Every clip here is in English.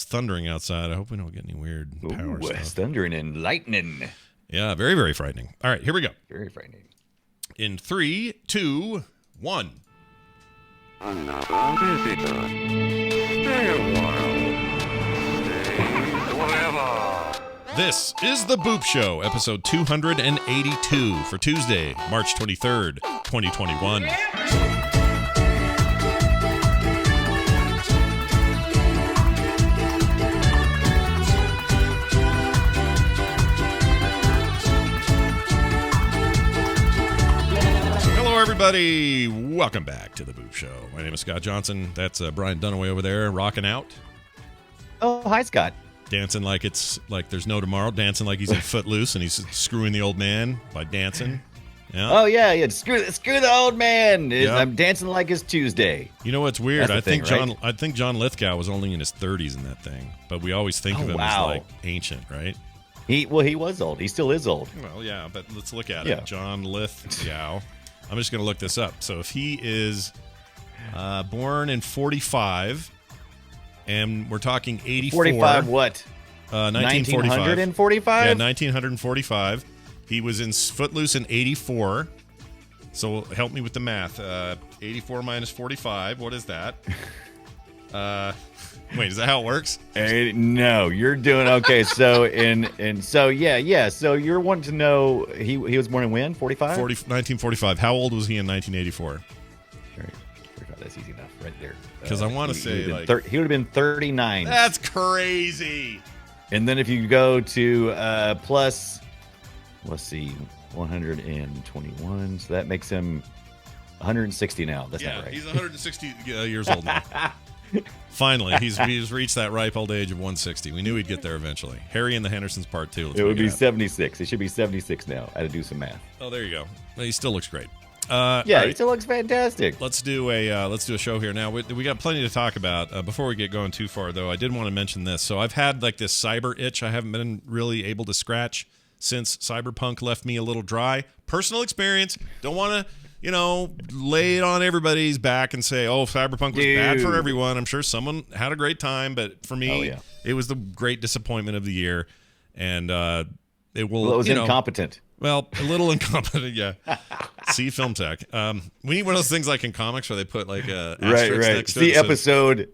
thundering outside. I hope we don't get any weird power stuff. It's thundering and lightning. Yeah, very, very frightening. All right, here we go. Very frightening. In 3, 2, 1. Another visitor. Stay a while. Stay forever. This is The Boop Show, episode 282 for Tuesday, March 23rd, 2021. Everybody, welcome back to the Boop Show. My name is Scott Johnson. That's Brian Dunaway over there, rocking out. Oh, hi, Scott. Dancing like it's like there's no tomorrow. Dancing like he's in Footloose and he's screwing the old man by dancing. Yeah. Oh yeah. Screw the old man. Yep. I'm dancing like it's Tuesday. You know what's weird? I think John Lithgow was only in his 30s in that thing, but we always think of him as like ancient, right? He was old. He still is old. Well, yeah, but let's look at it. John Lithgow. I'm just going to look this up. So if he is born in 45, and we're talking 84. 45 what? 1945. 1945? Yeah, 1945. He was in Footloose in 84. So help me with the math. 84 minus 45. What is that? Wait, is that how it works? No, you're doing okay. So so you're wanting to know he was born in when? 45? 1945. How old was he in 1984? 45. That's easy enough, right there. Because I want to say he would have been 39. That's crazy. And then if you go to plus, let's see, 121, so that makes him 160 now. That's not right. He's 160 years old now. Finally, he's reached that ripe old age of 160. We knew he'd get there eventually. Harry and the Hendersons Part 2. It would be 76. It should be 76 now. I had to do some math. Oh, there you go. He still looks great. He still looks fantastic. Let's do a show here now. We got plenty to talk about. Before we get going too far, though, I did want to mention this. So I've had like this cyber itch I haven't been really able to scratch since Cyberpunk left me a little dry. Personal experience. Don't want to lay it on everybody's back and say, oh, Cyberpunk was bad for everyone. I'm sure someone had a great time, but for me, it was the great disappointment of the year. And it was incompetent. Well, a little incompetent, yeah. See film tech. We need one of those things like in comics where they put like a asterisk next to it. See episode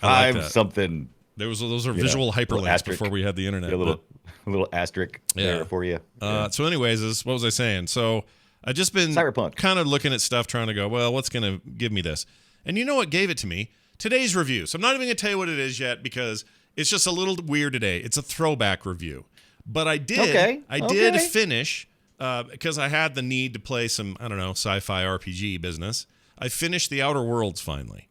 like something. Those are visual hyperlinks before we had the internet. A little asterisk there for you. So anyways, what was I saying? So I've just been Cyberpunk. kind of looking at stuff, trying to go, well, what's going to give me this? And you know what gave it to me? Today's review. So I'm not even going to tell you what it is yet because it's just a little weird today. It's a throwback review. But I did did finish, because I had the need to play some, sci-fi RPG business. I finished The Outer Worlds finally.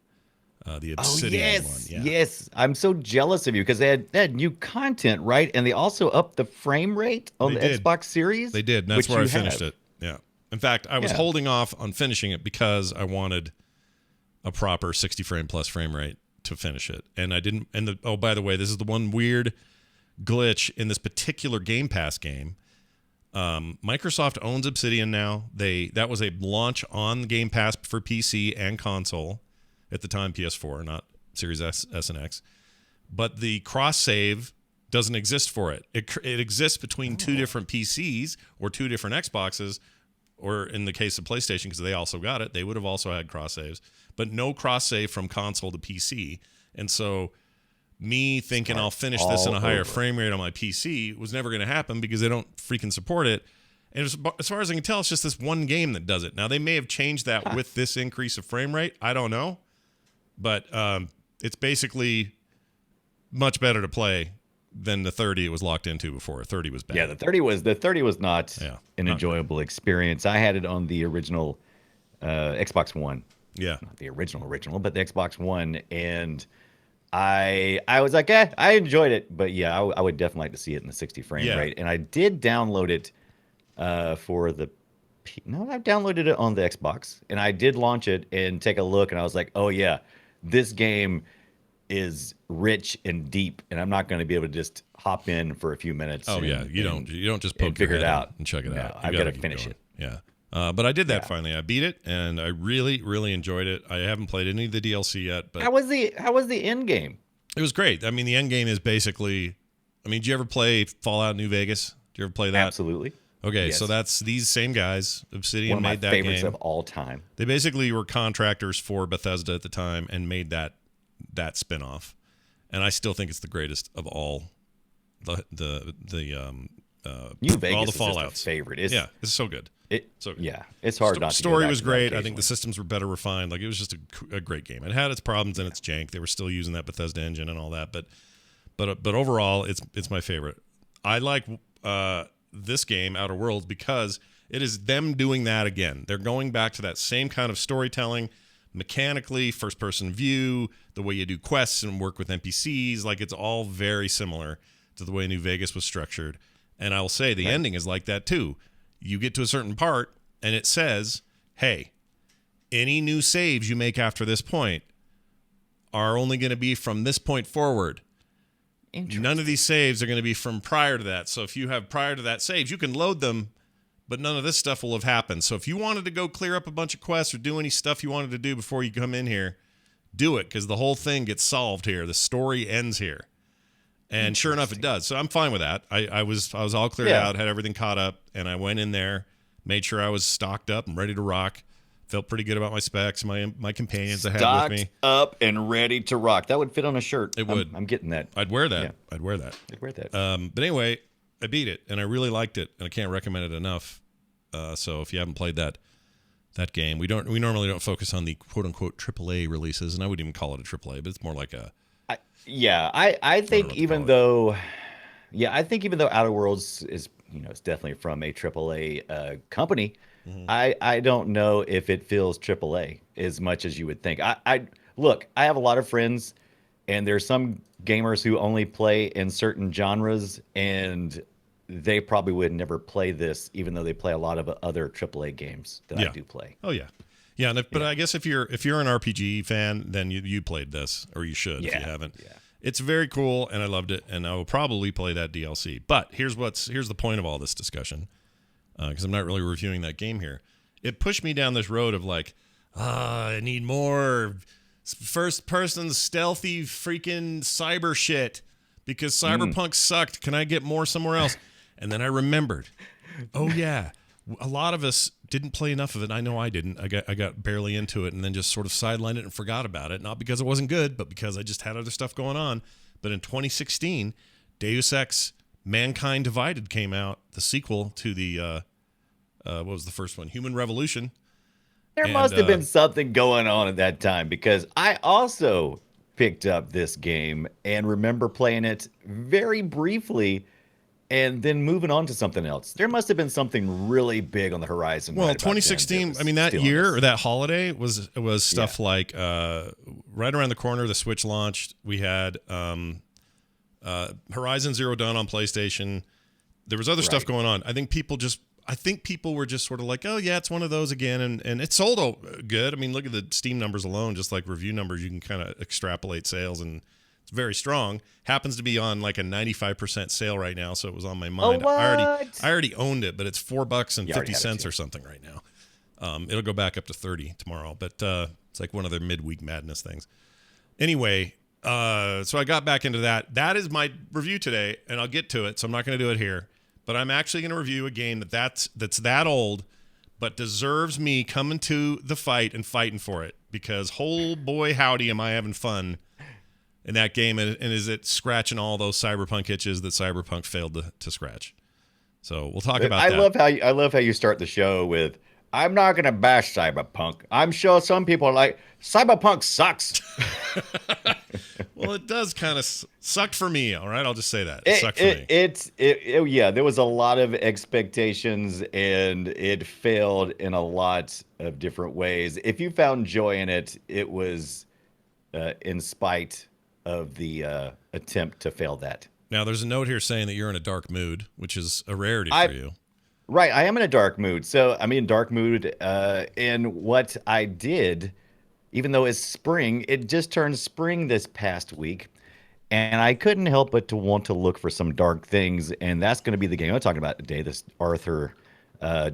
The Obsidian one. Yeah. Yes. I'm so jealous of you because they had new content, right? And they also upped the frame rate on the Xbox Series. They did. And that's where I finished it. Yeah. In fact, I was holding off on finishing it because I wanted a proper 60 frame plus frame rate to finish it. And I didn't. And by the way, this is the one weird glitch in this particular Game Pass game. Microsoft owns Obsidian now. That was a launch on Game Pass for PC and console at the time, PS4, not Series S and X. But the cross save doesn't exist for it. It exists between two different PCs or two different Xboxes. Or in the case of PlayStation, because they also got it, they would have also had cross saves, but no cross save from console to PC. And so me thinking I'll finish this in a higher frame rate on my PC was never going to happen because they don't freaking support it. And as far as I can tell, it's just this one game that does it. Now, they may have changed that with this increase of frame rate. I don't know. But it's basically much better to play than the 30 it was locked into before. 30 was bad. Yeah, the 30 was not an enjoyable experience. I had it on the original Xbox One. Yeah. Not the original, but the Xbox One. And I was like, I enjoyed it. But yeah, I would definitely like to see it in the 60 frame rate. And I did download it for the... No, I downloaded it on the Xbox. And I did launch it and take a look. And I was like, oh yeah, this game is rich and deep, and I'm not going to be able to just hop in for a few minutes. Oh yeah, you don't just poke figure it out and check it out. I've got to finish it. Yeah, but I did that finally. I beat it, and I really, really enjoyed it. I haven't played any of the DLC yet, but how was the end game? It was great. I mean, the end game is basically. I mean, did you ever play Fallout New Vegas? Did you ever play that? Absolutely. Okay, Yes. so that's these same guys. Obsidian One of made my that favorites game of all time. They basically were contractors for Bethesda at the time and made that spinoff. And I still think it's the greatest of all the New Vegas all the is Fallouts. just a favorite. It's, Yeah, it's so good. So good. Yeah, it's hard not to go Story back was to that great. I think occasionally. the systems were better refined. Like it was just a great game. It had its problems and its jank. They were still using that Bethesda engine and all that, but overall, it's my favorite. I like this game, Outer Worlds, because it is them doing that again. They're going back to that same kind of storytelling, mechanically, first-person view, the way you do quests and work with NPCs. Like it's all very similar to the way New Vegas was structured. And I will say the ending is like that too. You get to a certain part, and it says, hey, any new saves you make after this point are only going to be from this point forward. None of these saves are going to be from prior to that. So if you have prior to that saves, you can load them, but none of this stuff will have happened. So if you wanted to go clear up a bunch of quests or do any stuff you wanted to do before you come in here, do it, because the whole thing gets solved here. The story ends here. And sure enough, it does. So I'm fine with that. I was all cleared out, had everything caught up, and I went in there, made sure I was stocked up and ready to rock. Felt pretty good about my specs, my companions I had with me. Up and ready to rock. That would fit on a shirt. It would. I'm getting that. I'd wear that. Yeah. I'd wear that. I'd wear that. But anyway, I beat it, and I really liked it, and I can't recommend it enough. So if you haven't played that game, we normally don't focus on the quote unquote AAA releases, and I wouldn't even call it a AAA, but it's more like a. I think even though Outer Worlds is it's definitely from a AAA company. Mm-hmm. I don't know if it feels AAA as much as you would think. I look, I have a lot of friends, and there's some gamers who only play in certain genres, and they probably would never play this, even though they play a lot of other AAA games that I do play. Oh yeah, yeah. But I guess if you're an RPG fan, then you played this, or you should if you haven't. Yeah. It's very cool, and I loved it, and I will probably play that DLC. But here's the point of all this discussion, because I'm not really reviewing that game here. It pushed me down this road of like, I need more first-person stealthy freaking cyber shit because Cyberpunk sucked. Can I get more somewhere else? And then I remembered, oh yeah, a lot of us didn't play enough of it. I know I didn't. I got barely into it and then just sort of sidelined it and forgot about it. Not because it wasn't good, but because I just had other stuff going on. But in 2016, Deus Ex Mankind Divided came out, the sequel to the, what was the first one? Human Revolution. There must have been something going on at that time, because I also picked up this game and remember playing it very briefly and then moving on to something else. There must have been something really big on the horizon. Well, 2016, I mean, that year or that holiday was stuff like right around the corner, the Switch launched. We had Horizon Zero Dawn on PlayStation. There was other stuff going on. I think people were just sort of like, oh, yeah, it's one of those again. And it sold good. I mean, look at the Steam numbers alone, just like review numbers. You can kind of extrapolate sales, and it's very strong. Happens to be on like a 95% sale right now, so it was on my mind. Oh, what? I already owned it, but it's $4.50 or something right now. It'll go back up to 30 tomorrow, but it's like one of their midweek madness things. Anyway, so I got back into that. That is my review today, and I'll get to it, so I'm not going to do it here. But I'm actually going to review a game that's that old, but deserves me coming to the fight and fighting for it, because whole boy howdy am I having fun in that game, and is it scratching all those Cyberpunk itches that Cyberpunk failed to scratch. So we'll talk about that. I love how you start the show with, I'm not going to bash Cyberpunk. I'm sure some people are like, Cyberpunk sucks. Well, it does kind of suck for me, all right? I'll just say that. It sucked for me. Yeah, there was a lot of expectations, and it failed in a lot of different ways. If you found joy in it, it was in spite of the attempt to fail that. Now, there's a note here saying that you're in a dark mood, which is a rarity for you. Right, I am in a dark mood. So I'm in dark mood, and what I did, even though it's spring, it just turned spring this past week, and I couldn't help but to want to look for some dark things, and that's going to be the game I'm talking about today, this Arthur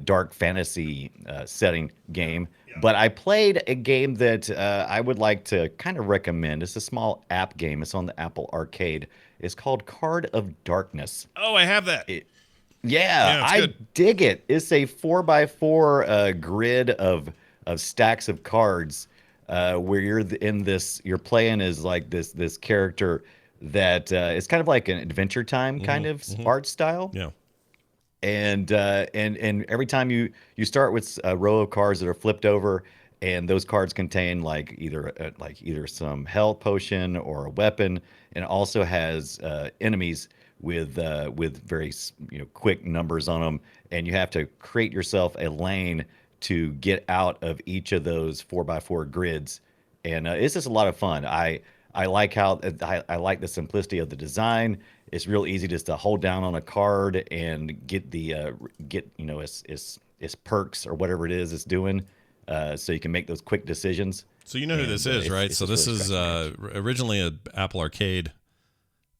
dark fantasy setting game. But I played a game that I would like to kind of recommend. It's a small app game. It's on the Apple Arcade. It's called Card of Darkness. Oh, I have that. Yeah, it's I good. dig it. It's a 4x4 grid of stacks of cards where you're playing as like this character that is kind of like an Adventure Time kind of art style. Yeah. And every time you start with a row of cards that are flipped over, and those cards contain like either some health potion or a weapon, and it also has enemies with very quick numbers on them, and you have to create yourself a lane to get out of each of those 4x4 grids, and it's just a lot of fun. I like I like the simplicity of the design. It's real easy just to hold down on a card and get its perks or whatever it is it's doing, so you can make those quick decisions. So you know who this is, right? So this is originally an Apple Arcade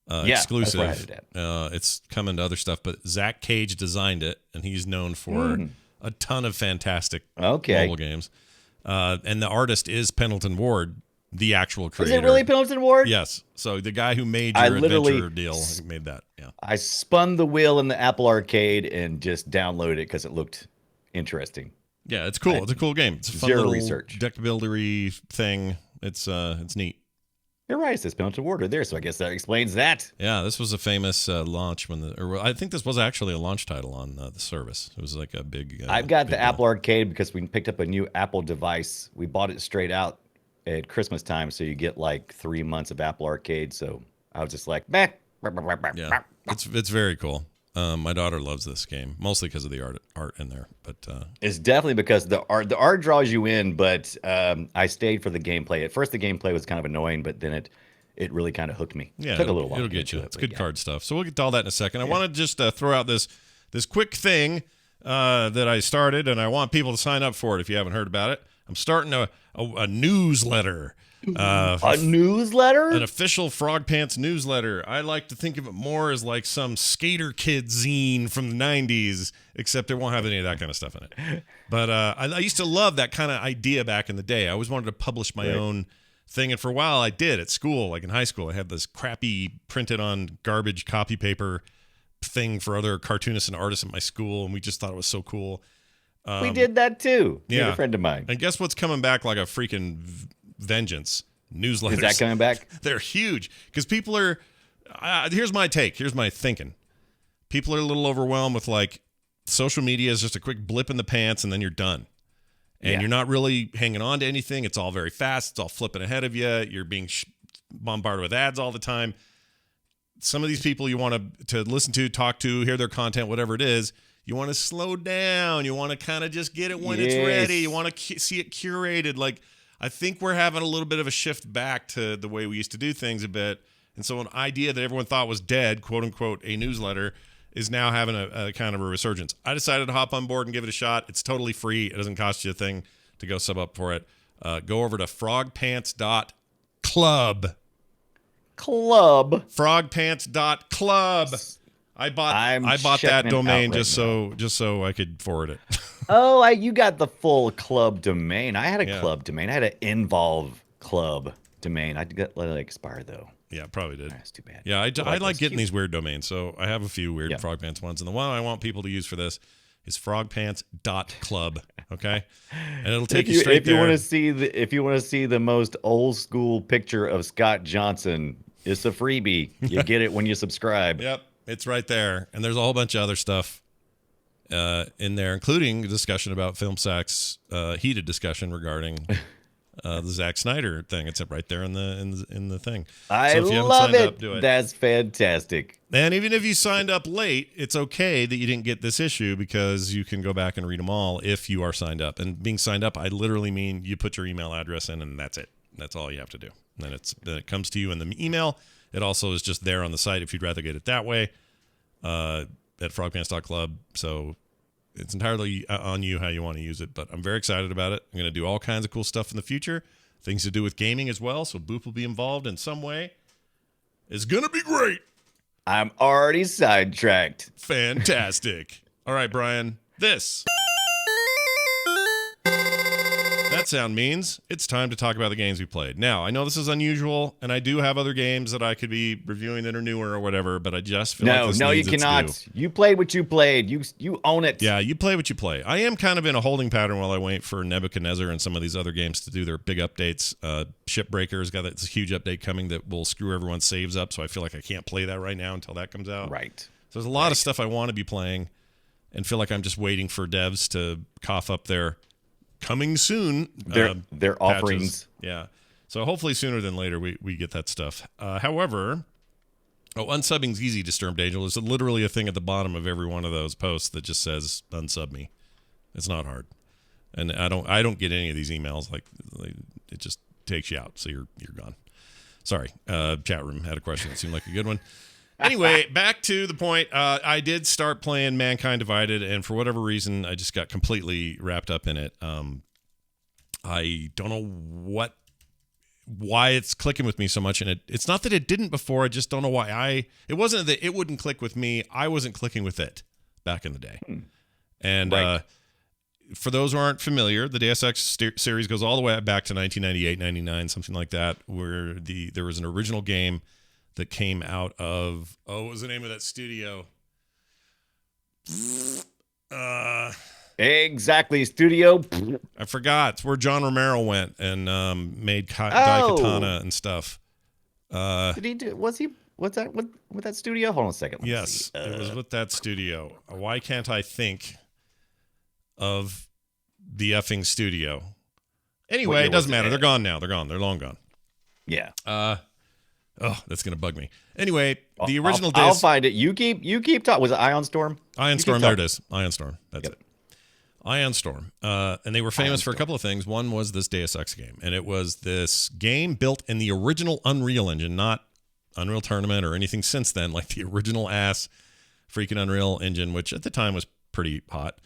exclusive. That's where I had it. It's coming to other stuff, but Zach Cage designed it, and he's known for a ton of fantastic mobile games. And the artist is Pendleton Ward, the actual creator. Is it really Pendleton Ward? Yes. So the guy who made your adventure deal made that. Yeah. I spun the wheel in the Apple Arcade and just downloaded it because it looked interesting. Yeah, it's cool. It's a cool game. It's a fun little deck buildery thing. It's neat. You're right. It says Pendleton Ward there, so I guess that explains that. Yeah, this was a famous launch I think this was actually a launch title on the service. It was like a big. I've got big the deal. Apple Arcade because we picked up a new Apple device. We bought it straight out at Christmas time, so you get like 3 months of Apple Arcade. So I was just like, meh. Yeah, it's very cool. My daughter loves this game, mostly because of the art in there. But it's definitely because the art draws you in. But I stayed for the gameplay. At first, the gameplay was kind of annoying, but then it really kind of hooked me. Yeah, it took a little while. It'll get you. It's good card stuff. So we'll get to all that in a second. I want to just throw out this quick thing that I started, and I want people to sign up for it if you haven't heard about it. I'm starting a newsletter. A newsletter? An official Frog Pants newsletter. I like to think of it more as like some skater kid zine from the 90s, except it won't have any of that kind of stuff in it. But I used to love that kind of idea back in the day. I always wanted to publish my own thing, and for a while I did at school. Like in high school, I had this crappy printed on garbage copy paper thing for other cartoonists and artists at my school, and we just thought it was so cool. We did that too. Yeah. A friend of mine. And guess what's coming back like a freaking vengeance? Newsletters. Is that coming back? They're huge because people are. Here's my take. Here's my thinking. People are a little overwhelmed with like social media is just a quick blip in the pants and then you're done. And you're not really hanging on to anything. It's all very fast. It's all flipping ahead of you. You're being bombarded with ads all the time. Some of these people you want to listen to, talk to, hear their content, whatever it is. You want to slow down. You want to kind of just get it when it's ready. You want to see it curated. Like, I think we're having a little bit of a shift back to the way we used to do things a bit. And so an idea that everyone thought was dead, quote unquote, a newsletter, is now having a kind of a resurgence. I decided to hop on board and give it a shot. It's totally free. It doesn't cost you a thing to go sub up for it. Go over to frogpants.club. Frogpants.club. I bought that domain just so I could forward it. Oh, you got the full club domain. I had a club domain. I had an Involve club domain. I let it expire though. Yeah, probably did. That's too bad. Yeah, I like getting these weird domains, so I have a few weird Frog Pants ones, and the one I want people to use for this is frogpants.club. Okay, and it'll take you straight there. If you want to see the most old school picture of Scott Johnson, it's a freebie. You get it when you subscribe. Yep, it's right there, and there's a whole bunch of other stuff in there, including a discussion about Film Sack's heated discussion regarding the Zack Snyder thing. It's right there in the thing. I love it. Do it. That's fantastic. And even if you signed up late, it's okay that you didn't get this issue because you can go back and read them all if you are signed up. And being signed up, I literally mean you put your email address in and that's it. That's all you have to do. And then it comes to you in the email. It also is just there on the site if you'd rather get it that way at frogpants.club. So it's entirely on you how you want to use it, but I'm very excited about it. I'm going to do all kinds of cool stuff in the future, things to do with gaming as well, so Boop will be involved in some way. It's going to be great. I'm already sidetracked. Fantastic. All right, Brian, This. That sound means it's time to talk about the games we played. Now, I know this is unusual, and I do have other games that I could be reviewing that are newer or whatever, but I just feel like this you needs its cannot. due. You played what you played. You own it. Yeah, you play what you play. I am kind of in a holding pattern while I wait for Nebuchadnezzar and some of these other games to do their big updates. Shipbreaker's got this huge update coming that will screw everyone's saves up, so I feel like I can't play that right now until that comes out. Right. So there's a lot of stuff I want to be playing and feel like I'm just waiting for devs to cough up their coming soon their offerings. Yeah. So hopefully sooner than later we get that stuff. However, unsubbing's easy, Disturbed Angel. There's literally a thing at the bottom of every one of those posts that just says unsub me. It's not hard. And I don't get any of these emails like it just takes you out, so you're gone. Sorry. Chat room had a question that seemed like a good one. Anyway, back to the point. I did start playing Mankind Divided, and for whatever reason, I just got completely wrapped up in it. I don't know why it's clicking with me so much, and it's not that it didn't before. I just don't know why it wasn't that it wouldn't click with me. I wasn't clicking with it back in the day. And right. For those who aren't familiar, the Deus Ex series goes all the way back to 1998, 99, something like that, where there was an original game that came out of, what was the name of that studio? Exactly, studio. I forgot. It's where John Romero went and made Daikatana and stuff. Did he do? Was that with that studio? Hold on a second. Yes, it was with that studio. Why can't I think of the effing studio? Anyway, it doesn't matter. They're gone now. They're gone. They're long gone. Yeah. That's gonna bug me. Anyway, the original I'll find it. You keep talking. Was it Ion Storm? Ion Storm, there it is. Ion Storm. That's it. Ion Storm. And they were famous for a couple of things. One was this Deus Ex game, and it was this game built in the original Unreal Engine, not Unreal Tournament or anything since then, like the original ass freaking Unreal Engine, which at the time was pretty hot.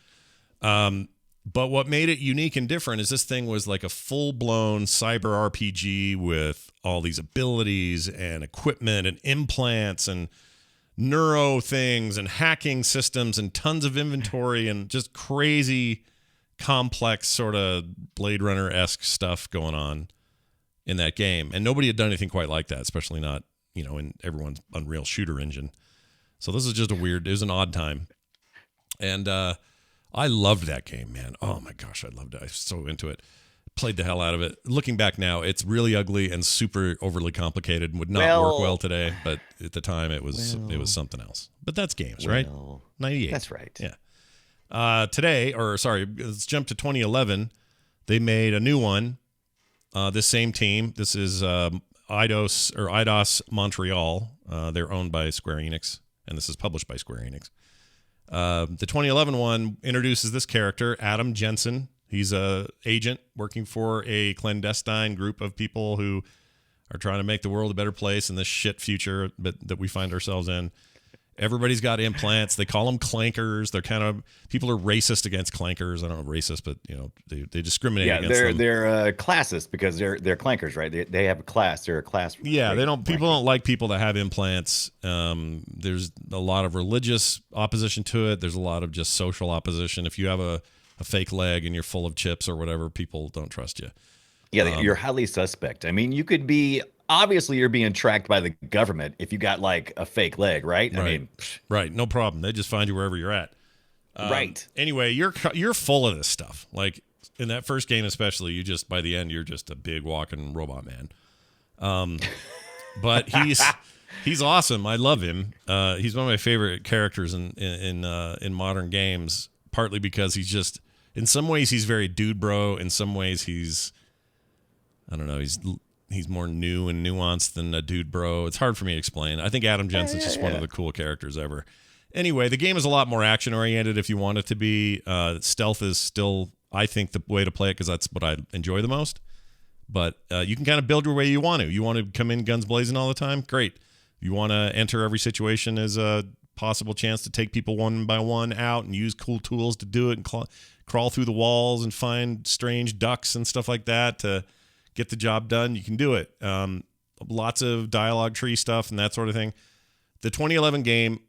But what made it unique and different is this thing was like a full-blown cyber RPG with all these abilities and equipment and implants and neuro things and hacking systems and tons of inventory and just crazy, complex sort of Blade Runner-esque stuff going on in that game. And nobody had done anything quite like that, especially not, in everyone's Unreal shooter engine. So this is just it was an odd time. And I loved that game, man. Oh my gosh, I loved it. I was so into it. Played the hell out of it. Looking back now, it's really ugly and super overly complicated and would not work well today. But at the time, it was something else. But that's games, right? 98. That's right. Yeah. Let's jump to 2011. They made a new one. This same team. This is Eidos Montreal. They're owned by Square Enix, and this is published by Square Enix. The 2011 one introduces this character, Adam Jensen. He's a agent working for a clandestine group of people who are trying to make the world a better place in this shit future that we find ourselves in. Everybody's got implants. They call them clankers. People are racist against clankers. I don't know racist, but they discriminate against them. They're classist because they're clankers, right? They have a class. They're a class. Yeah, people don't like people that have implants. There's a lot of religious opposition to it. There's a lot of just social opposition. If you have a fake leg and you're full of chips or whatever, people don't trust you. Yeah, you're highly suspect. I mean, you could be. Obviously, you're being tracked by the government if you got like a fake leg, right? Right. I mean, right. No problem. They just find you wherever you're at. Right. Anyway, you're full of this stuff. Like in that first game, especially, by the end, you're just a big walking robot man. But he's awesome. I love him. He's one of my favorite characters in modern games. Partly because he's just, in some ways, he's very dude bro. In some ways, I don't know. He's more new and nuanced than a dude bro. It's hard for me to explain. I think Adam Jensen's just one of the cool characters ever. Anyway, the game is a lot more action-oriented if you want it to be. Stealth is still, I think, the way to play it because that's what I enjoy the most. But you can kind of build your way you want to. You want to come in guns blazing all the time? Great. You want to enter every situation as a possible chance to take people one by one out and use cool tools to do it and crawl through the walls and find strange ducks and stuff like that to get the job done. You can do it. Lots of dialogue tree stuff and that sort of thing. The 2011 game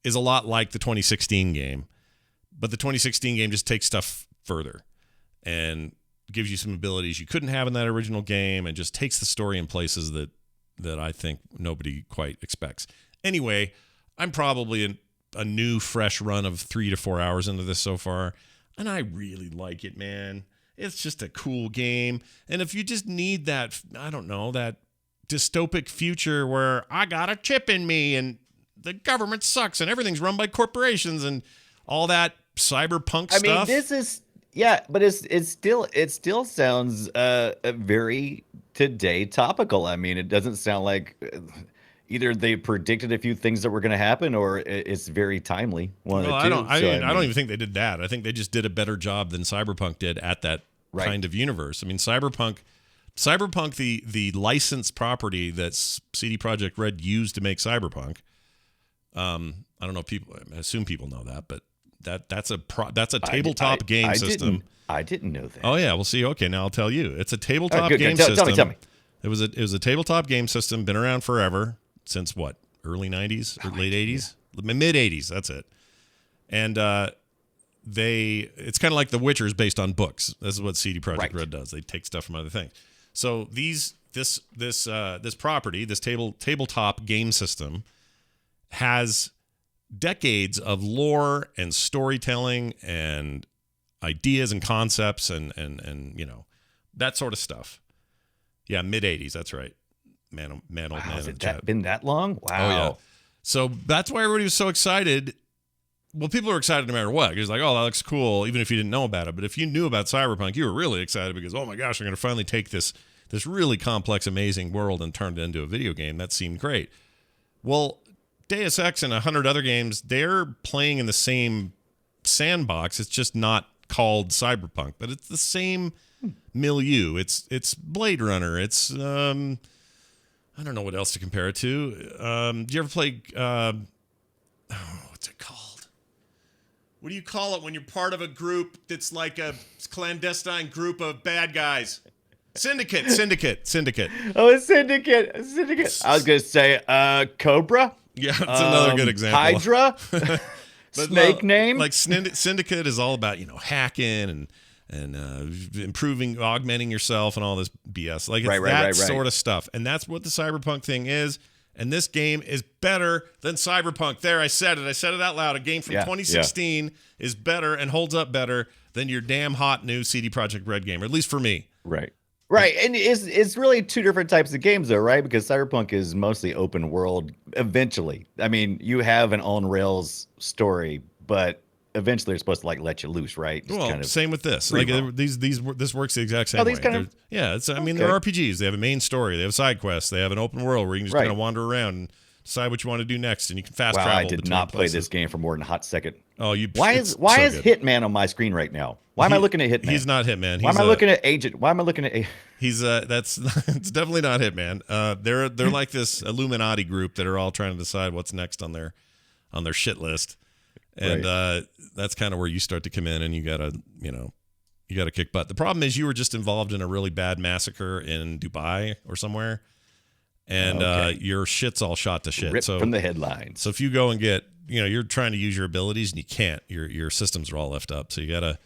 is a lot like the 2016 game, But the 2016 game just takes stuff further and gives you some abilities you couldn't have in that original game, and just takes the story in places that I think nobody quite expects. Anyway, I'm probably a new, fresh run of 3 to 4 hours into this so far, and I really like it, man. It's just a cool game. And if you just need that, I don't know, that dystopic future where I got a chip in me and the government sucks and everything's run by corporations and all that cyberpunk stuff. I mean, this is, yeah, but it still sounds very today topical. I mean, it doesn't sound like either they predicted a few things that were going to happen, or it's very timely. I don't even think they did that. I think they just did a better job than Cyberpunk did at that kind of universe. I mean, Cyberpunk, the licensed property that CD Projekt Red used to make Cyberpunk. I don't know. I assume people know that, but that's a tabletop game system. I didn't know that. Oh yeah, we'll see. Okay, now I'll tell you. It's a tabletop game system. Tell me. It was a tabletop game system, been around forever, since what? Early 90s or late 80s? Mid 80s, that's it. And it's kind of like The Witcher is based on books. This is what CD Projekt Red does. They take stuff from other things. So this property, this tabletop game system, has decades of lore and storytelling and ideas and concepts and you know, that sort of stuff. Yeah, mid 80s, that's right. Man, has it been that long? Wow. Oh yeah. So that's why everybody was so excited. Well, people are excited no matter what. It's like, oh, that looks cool, even if you didn't know about it. But if you knew about Cyberpunk, you were really excited because, oh my gosh, I'm going to finally take this really complex, amazing world and turn it into a video game. That seemed great. Well, Deus Ex and 100 other games, they're playing in the same sandbox. It's just not called Cyberpunk, but it's the same milieu. It's Blade Runner. It's I don't know what else to compare it to. Do you ever play what's it called? What do you call it when you're part of a group that's like a clandestine group of bad guys? Syndicate. Oh, a syndicate. I was gonna say Cobra. Yeah, that's another good example. Hydra. Snake name. Like Syndicate is all about, you know, hacking and improving, augmenting yourself and all this BS. Like it's that sort of stuff. And that's what the Cyberpunk thing is. And this game is better than Cyberpunk. There, I said it. I said it out loud. A game from 2016 is better and holds up better than your damn hot new CD Projekt Red game, or at least for me. Right. And it's really two different types of games, though, right? Because Cyberpunk is mostly open world eventually. I mean, you have an on-rails story, but eventually they're supposed to like let you loose, right? Just kind of same with this. Like this works the exact same way. They're RPGs. They have a main story. They have side quests. They have an open world where you can just kind of wander around and decide what you want to do next, and you can fast travel. I did not play this game for more than a hot second. Oh, why is Hitman on my screen right now? Why am I looking at Hitman? He's not Hitman. Why am I looking at Agent? Why am I looking at? He's it's definitely not Hitman. They're like this Illuminati group that are all trying to decide what's next on their shit list, and that's kind of where you start to come in, and you gotta kick butt. The problem is you were just involved in a really bad massacre in Dubai or somewhere, and your shit's all shot to shit. Ripped from the headlines. So if you go and get, you're trying to use your abilities and you can't. Your systems are all left up. So you gotta.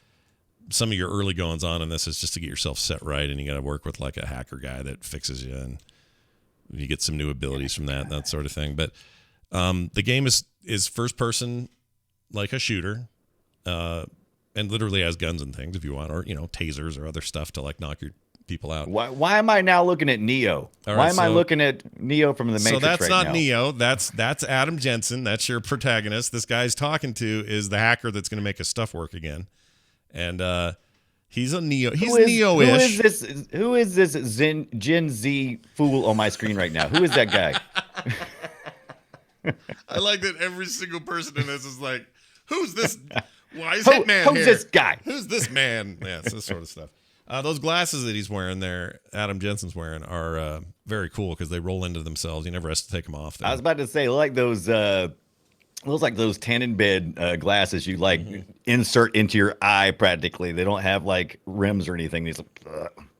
Some of your early goings on in this is just to get yourself set right, and you got to work with like a hacker guy that fixes you, and you get some new abilities from that sort of thing. But the game is first person, like a shooter, and literally has guns and things if you want, or tasers or other stuff to like knock your people out. Why am I now looking at Neo? Why am I looking at Neo from the Matrix? So that's right not now? Neo. That's Adam Jensen. That's your protagonist. This guy's talking to is the hacker that's going to make his stuff work again. And he's a Neo. He's Neo-ish. Who is this Gen Z fool on my screen right now? Who is that guy? I like that every single person in this is like, who's this? Why is Hitman here? Who's this guy? Who's this man? Yeah, it's this sort of stuff. Those glasses that he's wearing there, Adam Jensen's wearing, are very cool because they roll into themselves. He never has to take them off. I was about to say, like those... looks like those tannin bed glasses you like insert into your eye practically. They don't have like rims or anything. These,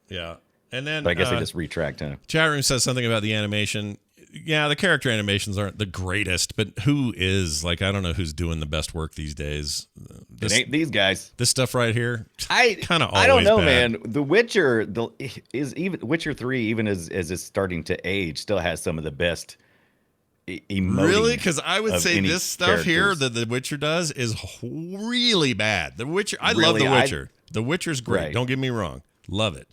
yeah. And then but I guess they just retract. Huh? Chat room says something about the animation. Yeah, the character animations aren't the greatest, but who is? Like, I don't know who's doing the best work these days. It ain't these guys. This stuff right here, kind of I don't know, bad. man. The Witcher is even Witcher 3, even as it's starting to age, still has some of the best emoting. Really? Because I would say this stuff here characters. that The Witcher does is really bad. The Witcher, I love Really? The Witcher. The Witcher's great. Right. Don't get me wrong, love it.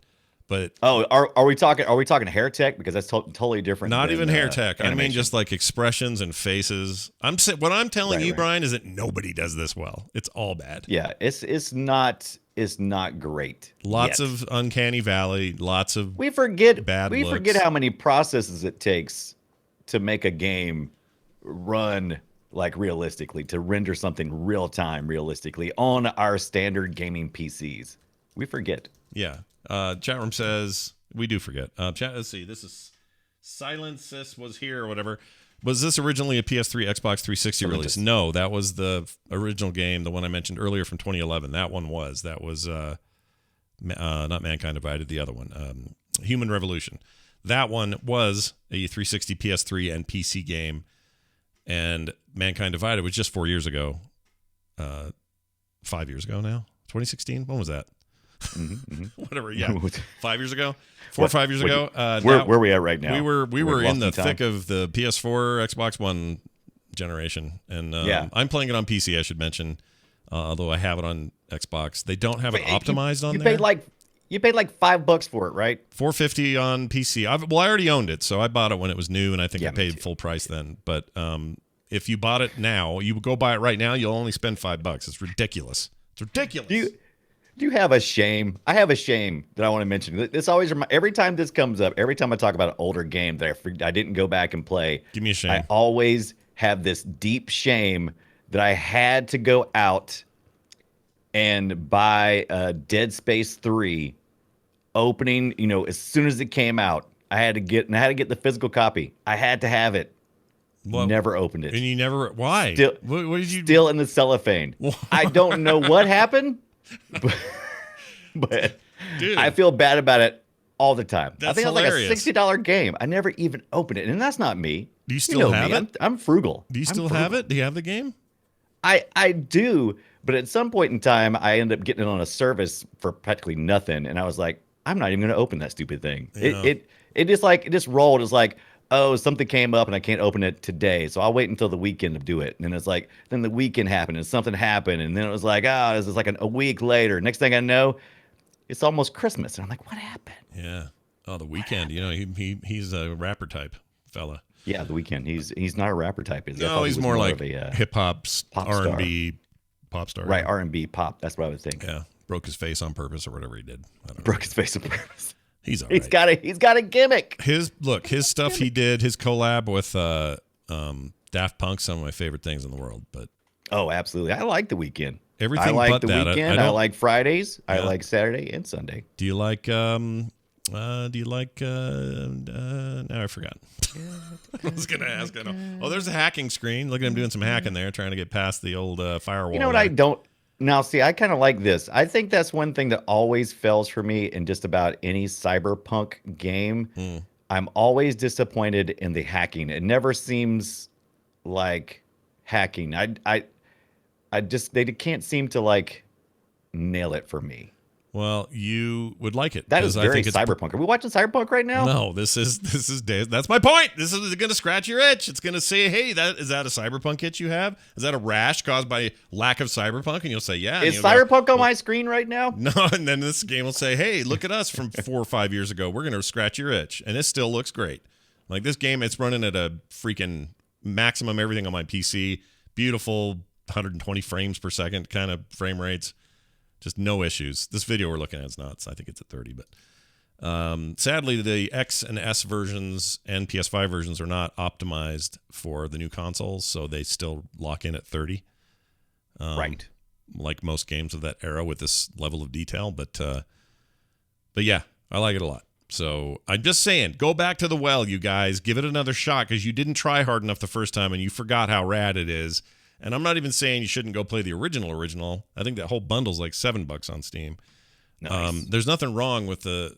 But are we talking hair tech? Because that's totally different. not than, even hair tech. I mean, animation. just like expressions and faces. What I'm telling you, Right. Brian, is that nobody does this well. It's all bad. Yeah, it's not great. Lots yet. of uncanny valley. Lots of we forget bad forget looks. how many processes it takes to make a game run like realistically, to render something real time realistically on our standard gaming PCs. We forget. Yeah. Chat room says we do forget. Chat. Let's see. This is Silencis was here or whatever. Was this originally a PS3, Xbox 360 release? No, that was the original game, the one I mentioned earlier from 2011. That one was. That was not Mankind Divided. The other one, Human Revolution. That one was a 360, PS3, and PC game. And Mankind Divided was just 4 years ago. 5 years ago now. 2016. When was that? Whatever, yeah, 5 years ago, 4 or 5 years ago. Where are we at right now? We were in the time. thick of the PS4, Xbox One generation, and I'm playing it on PC. I should mention, although I have it on Xbox. They don't have it optimized on there. You paid like $5 for it, right? $4.50 on PC. I already owned it, so I bought it when it was new, and I think I me paid too. full price then. But if you bought it now, you go buy it right now, you'll only spend $5. It's ridiculous. It's ridiculous. Do you have a shame? I have a shame that I want to mention. This always every time this comes up, every time I talk about an older game that I didn't go back and play. Give me a shame. I always have this deep shame that I had to go out and buy Dead Space 3 opening. You know, as soon as it came out, I had to get the physical copy. I had to have it. Well, never opened it. And you never. Why? Still, what did you? Still in the cellophane. I don't know what happened. But Dude, I feel bad about it all the time. I That's think hilarious. it was like a $60 game. I never even opened it, and that's not me. Do you still have me. it? I'm frugal. Do you still have it? Do you have the game? I do, but at some point in time, I ended up getting it on a service for practically nothing, and I was like, I'm not even going to open that stupid thing. Yeah. It just rolled. It's like, oh, something came up and I can't open it today, so I'll wait until the weekend to do it. And then it's like, then the weekend happened and something happened, and then it was like, this is like a week later. Next thing I know, it's almost Christmas, and I'm like, what happened? Yeah. Oh, the Weeknd. You know, he's a rapper type fella. Yeah, the weekend. He's not a rapper type. Is he? I No, thought he he's was more like of a hip hop, pop R&B, pop star. right R&B pop. That's what I was thinking. Yeah. Broke his face on purpose or whatever he did. I don't know. Broke his face on purpose. He's all right. He's got a gimmick. His stuff he did, his collab with Daft Punk, some of my favorite things in the world. But Oh, absolutely. I like the weekend. everything I like but the that. weekend. I like Fridays. I Yeah. like Saturday and Sunday. Do you like now I forgot. I was gonna ask. Oh, there's a hacking screen. Look at him doing some hacking there, trying to get past the old firewall. You know what? there. I don't. Now, see, I kind of like this. I think that's one thing that always fails for me in just about any cyberpunk game. I'm always disappointed in the hacking. It never seems like hacking. I just they can't seem to like nail it for me. Well, you would like it. That is 'cause very it's cyberpunk. Are we watching cyberpunk right now? No, this is that's my point. This is going to scratch your itch. It's going to say, "Hey, is that a cyberpunk itch you have? Is that a rash caused by lack of cyberpunk?" And you'll say, "Yeah." And Is you'll go, cyberpunk on my screen right now? No, and then this game will say, "Hey, look at us from 4 or 5 years ago. We're going to scratch your itch." And this still looks great. Like this game, it's running at a freaking maximum everything on my PC. Beautiful 120 frames per second kind of frame rates. Just no issues. This video we're looking at is nuts. I think it's at 30, but sadly, the X and S versions and PS5 versions are not optimized for the new consoles, so they still lock in at 30. Right. Like most games of that era with this level of detail, but yeah, I like it a lot. So I'm just saying, go back to the well, you guys. Give it another shot because you didn't try hard enough the first time and you forgot how rad it is. And I'm not even saying you shouldn't go play the original. I think that whole bundle's like $7 on Steam. Nice. There's nothing wrong with the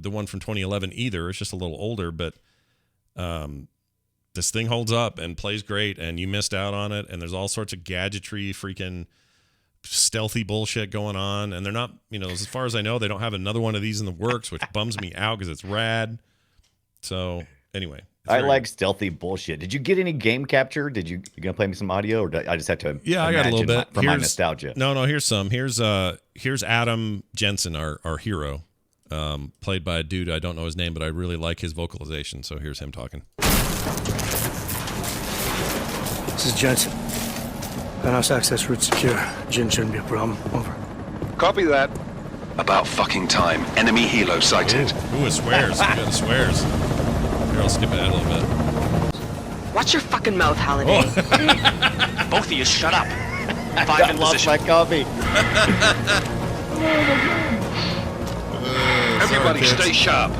one from 2011 either. It's just a little older, but this thing holds up and plays great, and you missed out on it. And there's all sorts of gadgetry, freaking stealthy bullshit going on. And they're not, as far as I know, they don't have another one of these in the works, which bums me out because it's rad. So anyway. I like stealthy bullshit. Did you get any game capture? You gonna play me some audio, or I just have to? Yeah, I got a little bit for my nostalgia. No, here's some. Here's Adam Jensen, our hero, played by a dude I don't know his name, but I really like his vocalization. So here's him talking. This is Jensen. Penthouse access route secure. Jin shouldn't be a problem. Over. Copy that. About fucking time. Enemy helo sighted. Ooh, it swears. It swears. Here, I'll skip ahead a little bit. Watch your fucking mouth, Holiday. Oh. Both of you, shut up. 5 I in lost position. my coffee. Everybody Sorry, stay sharp.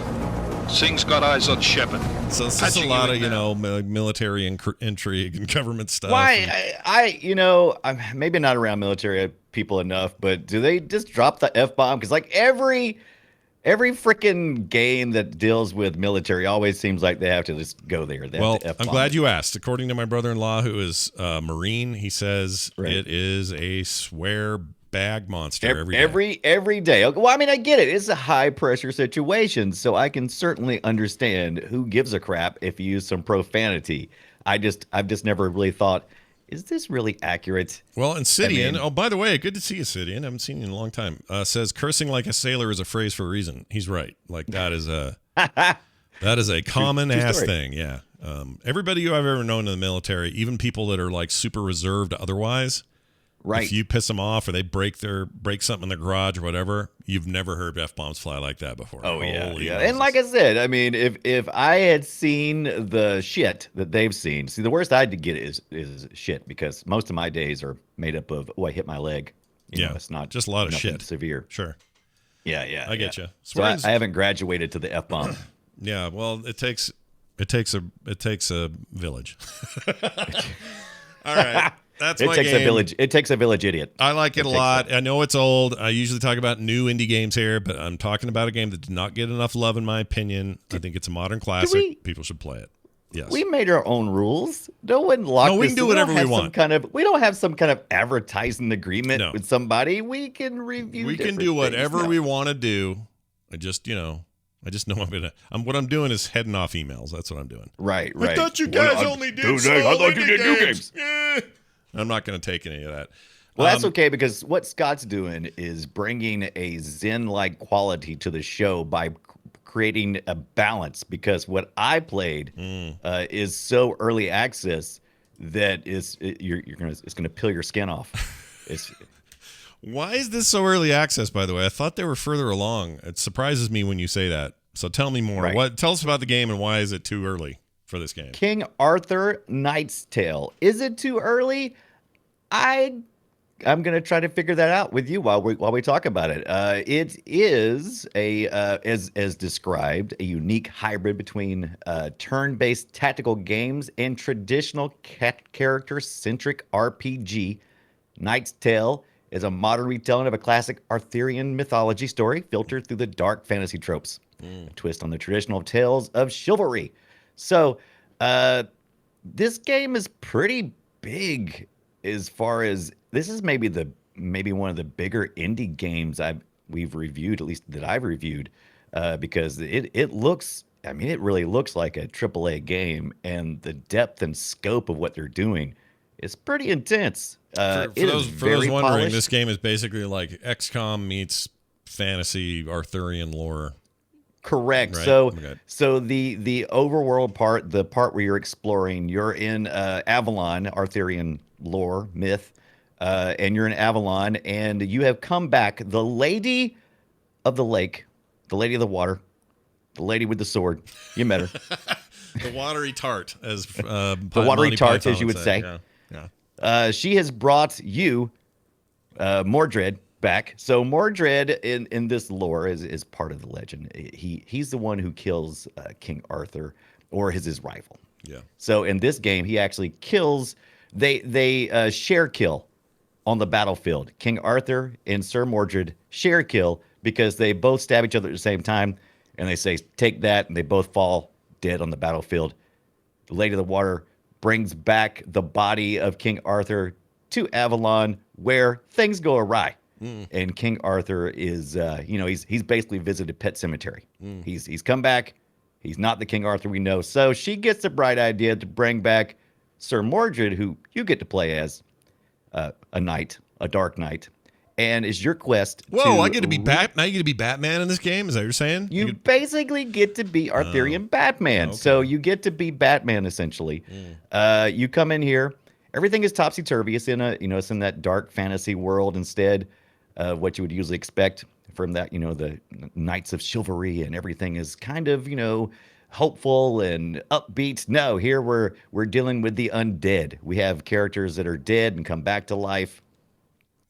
Sing's got eyes on Shepard. So it's just a lot of, military intrigue and government stuff. Why? I'm maybe not around military people enough, but do they just drop the F-bomb? Because like every freaking game that deals with military always seems like they have to just go there. Well, I'm glad you asked. According to my brother-in-law, who is a Marine, he says It is a swear bag monster every day. Well, I mean, I get it. It's a high pressure situation, so I can certainly understand who gives a crap if you use some profanity. I've just never really thought, is this really accurate? Well, and Sidian, by the way, good to see you, Sidian. I haven't seen you in a long time. Says cursing like a sailor is a phrase for a reason. He's right. Like that is a common ass thing. Yeah. Everybody who I've ever known in the military, even people that are like super reserved otherwise, right? If you piss them off or they break something in their garage or whatever, you've never heard F-bombs fly like that before. Oh, yeah. And like I said, I mean, if I had seen the shit that they've seen, see, the worst I had get is shit, because most of my days are made up of, I hit my leg. It's not just a lot of shit. Severe. Sure. Yeah. I get you. So I haven't graduated to the F-bomb. Yeah. Well, it takes a village. All right. That's my game. It takes a village idiot. I like it a lot. I know it's old. I usually talk about new indie games here, but I'm talking about a game that did not get enough love, in my opinion. I think it's a modern classic. People should play it. Yes. We made our own rules. No one locked us. No, we can do whatever we want. We don't have some kind of advertising agreement with somebody. We can review. We can do whatever we want to do. I just know what I'm doing is heading off emails. That's what I'm doing. Right. I thought you guys only did new games. I'm not going to take any of that. Well, that's okay, because what Scott's doing is bringing a Zen-like quality to the show by creating a balance, because what I played is so early access that it's gonna peel your skin off. Why is this so early access, by the way? I thought they were further along. It surprises me when you say that. So tell me more. Right. Tell us about the game, and why is it too early for this game? King Arthur Knight's Tale. Is it too early? I'm gonna try to figure that out with you while we talk about it. It is as described, a unique hybrid between turn-based tactical games and traditional character-centric RPG. Knight's Tale is a modern retelling of a classic Arthurian mythology story filtered through the dark fantasy tropes. A twist on the traditional tales of chivalry. So, this game is pretty big. As far as this is maybe one of the bigger indie games we've reviewed, at least that I've reviewed, because it looks, I mean, it really looks like a AAA game, and the depth and scope of what they're doing is pretty intense. For those wondering, polished. This game is basically like XCOM meets fantasy Arthurian lore. Correct. Right? So the overworld part, the part where you're exploring, you're in Avalon, Arthurian lore, myth, and you're in Avalon, and you have come back. The lady of the lake, the lady of the water, the lady with the sword. You met her. The watery tart, as the watery tart, Python as you would say. Yeah. She has brought you, Mordred, back. So Mordred in this lore is part of the legend. He's the one who kills King Arthur, or his rival. Yeah. So in this game, he actually kills. They share kill on the battlefield. King Arthur and Sir Mordred share kill because they both stab each other at the same time, and they say, "Take that," and they both fall dead on the battlefield. the Lady of the Water brings back the body of King Arthur to Avalon, where things go awry. And King Arthur is, he's basically visited Pet Cemetery. He's come back. He's not the King Arthur we know. So she gets the bright idea to bring back Sir Mordred, who you get to play as a knight, a dark knight. And it's your quest. Whoa, I get to be now you get to be Batman in this game? Is that what you're saying? You basically get to be Arthurian Batman. Okay. So you get to be Batman, essentially. You come in here. Everything is topsy-turvy. It's in it's in that dark fantasy world instead of what you would usually expect from that, the Knights of Chivalry, and everything is kind of, hopeful and upbeat. No, here we're dealing with the undead. We have characters that are dead and come back to life.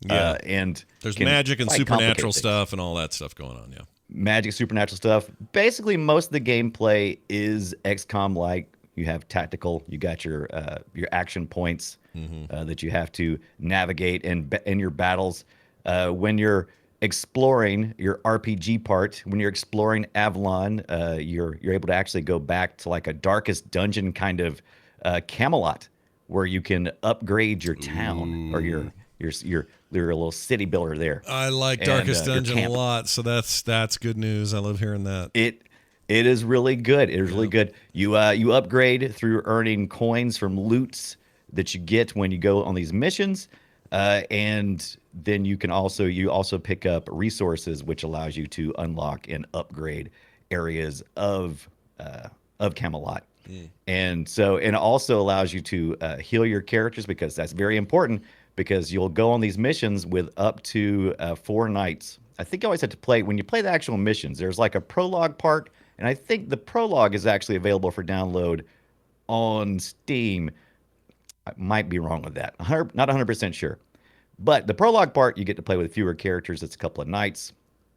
Yeah. And there's magic and supernatural things. stuff and all that stuff going on. Yeah. Magic, supernatural stuff. Basically, most of the gameplay is XCOM-like. You have tactical. You got your action points that you have to navigate in your battles. When you're exploring your RPG part, when you're exploring Avalon, you're able to actually go back to like a darkest dungeon kind of Camelot, where you can upgrade your town or your little city builder there. I like Darkest Dungeon a lot, so that's good news. I love hearing that. It is really good. It is really good. You upgrade through earning coins from loots that you get when you go on these missions, and then you also pick up resources, which allows you to unlock and upgrade areas of Camelot. And it also allows you to heal your characters, because that's very important, because you'll go on these missions with up to 4 knights. I think you always have to play, when you play the actual missions, there's like a prologue part, and I think the prologue is actually available for download on Steam. I might be wrong with that. Not 100% sure. But the prologue part, you get to play with fewer characters. It's a couple of knights,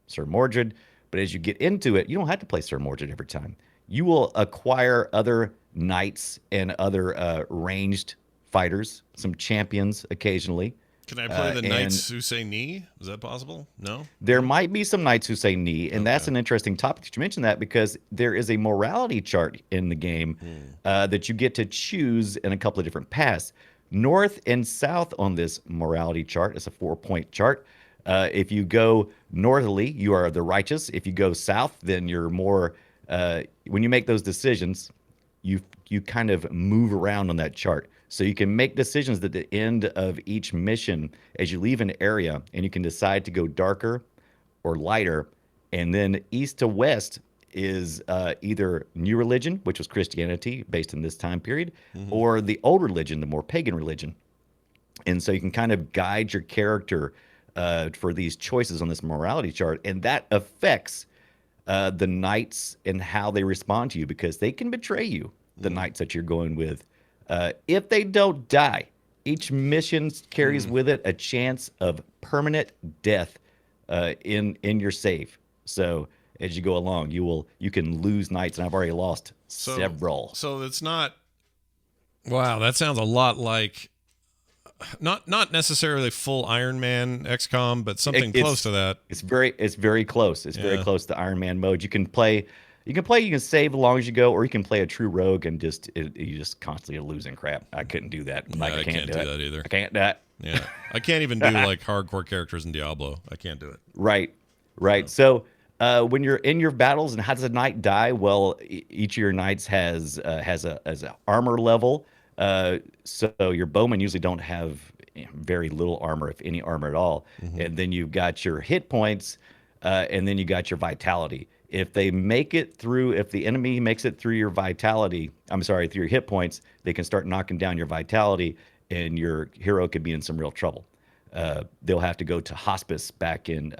Sir Mordred. But as you get into it, you don't have to play Sir Mordred every time. You will acquire other knights and other ranged fighters, some champions occasionally. Can I play the Knights who say knee? Is that possible? No? There might be some knights who say knee, and that's an interesting topic that you mentioned that, because there is a morality chart in the game that you get to choose in a couple of different paths. North and south on this morality chart, it's a 4-point chart. If you go northerly, you are the righteous. If you go south, then you're more, when you make those decisions, you kind of move around on that chart. So you can make decisions at the end of each mission as you leave an area, and you can decide to go darker or lighter. And then east to west is either new religion, which was Christianity based in this time period, or the old religion, the more pagan religion. And so you can kind of guide your character for these choices on this morality chart. And that affects the knights and how they respond to you, because they can betray you, the knights that you're going with. If they don't die, each mission carries with it a chance of permanent death in your save. So as you go along, you can lose knights, and I've already lost several. So it's not. Wow, that sounds a lot like not necessarily full Iron Man XCOM, but something close to that. It's very close. It's very close to Iron Man mode. You can save as long as you go, or you can play a true rogue and you just constantly are losing crap. I couldn't do that. Yeah, I can't do that either. I can't do that. Yeah, I can't even do like hardcore characters in Diablo. I can't do it. Right. So when you're in your battles, and how does a knight die? Well, each of your knights has a armor level. So your bowmen usually don't have very little armor, if any armor at all. And then you've got your hit points, and then you got your vitality. If the enemy makes it through your vitality, through your hit points, they can start knocking down your vitality, and your hero could be in some real trouble. They'll have to go to hospice back in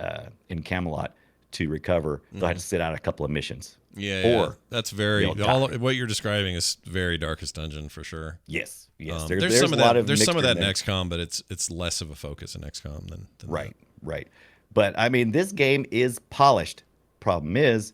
Camelot to recover. They'll have to sit out a couple of missions. Yeah, that's very what you're describing is very Darkest Dungeon for sure. Yes. There's some of that. There's some of that in XCOM, but it's less of a focus in XCOM than right. But I mean, this game is polished. Problem is,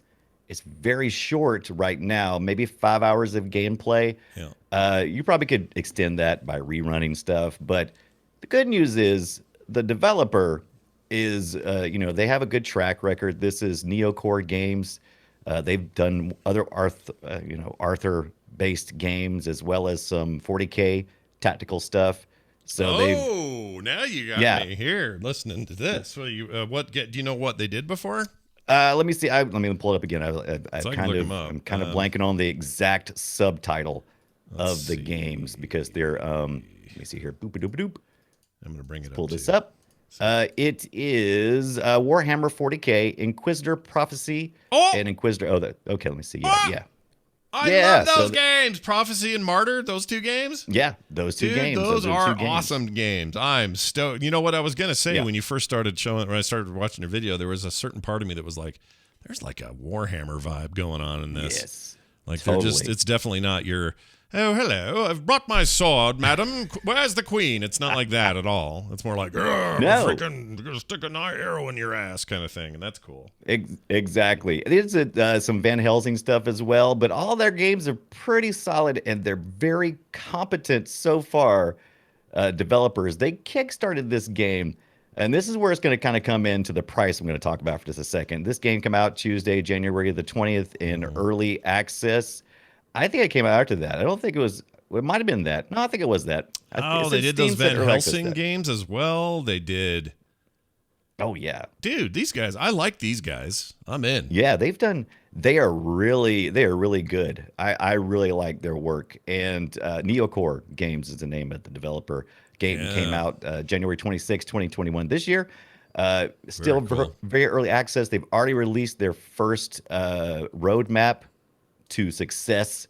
it's very short right now. Maybe 5 hours of gameplay. Yeah. You probably could extend that by rerunning stuff. But the good news is the developer is, they have a good track record. This is Neocore Games. They've done other Arthur based games as well as some 40K tactical stuff. So now you got me here listening to this. Well, you do you know what they did before? Let me see. Let me pull it up again. I'm kind of blanking on the exact subtitle of the games because they're let me see here. Boop-a-doop-a-doop. I'm gonna bring it up. Pull this up. It is Warhammer 40K, Inquisitor Prophecy, and Inquisitor. Okay. Let me see. Yeah. I love those games. Prophecy and Martyr, those two games. Yeah, those two games. Those are awesome games. I'm stoked. You know what I was gonna say when you first started showing, when I started watching your video, there was a certain part of me that was like, "There's like a Warhammer vibe going on in this." Yes, like totally. It's definitely not your. Oh, hello! I've brought my sword, madam. Where's the queen? It's not like that at all. It's more like, freaking gonna stick a arrow in your ass kind of thing, and that's cool. Exactly. There's some Van Helsing stuff as well, but all their games are pretty solid, and they're very competent so far. Developers, they kickstarted this game, and this is where it's going to kind of come into the price I'm going to talk about for just a second. This game came out Tuesday, January the 20th in early access. I think it came out after that. I don't think it was. It might have been that. No, I think it was that. They did those Van Helsing games as well. They did. Oh yeah, dude, these guys. I like these guys. I'm in. Yeah, they are really good. I really like their work. And Neocore Games is the name of the developer. Game came out January 26, 2021 this year. Still very early access. They've already released their first roadmap to success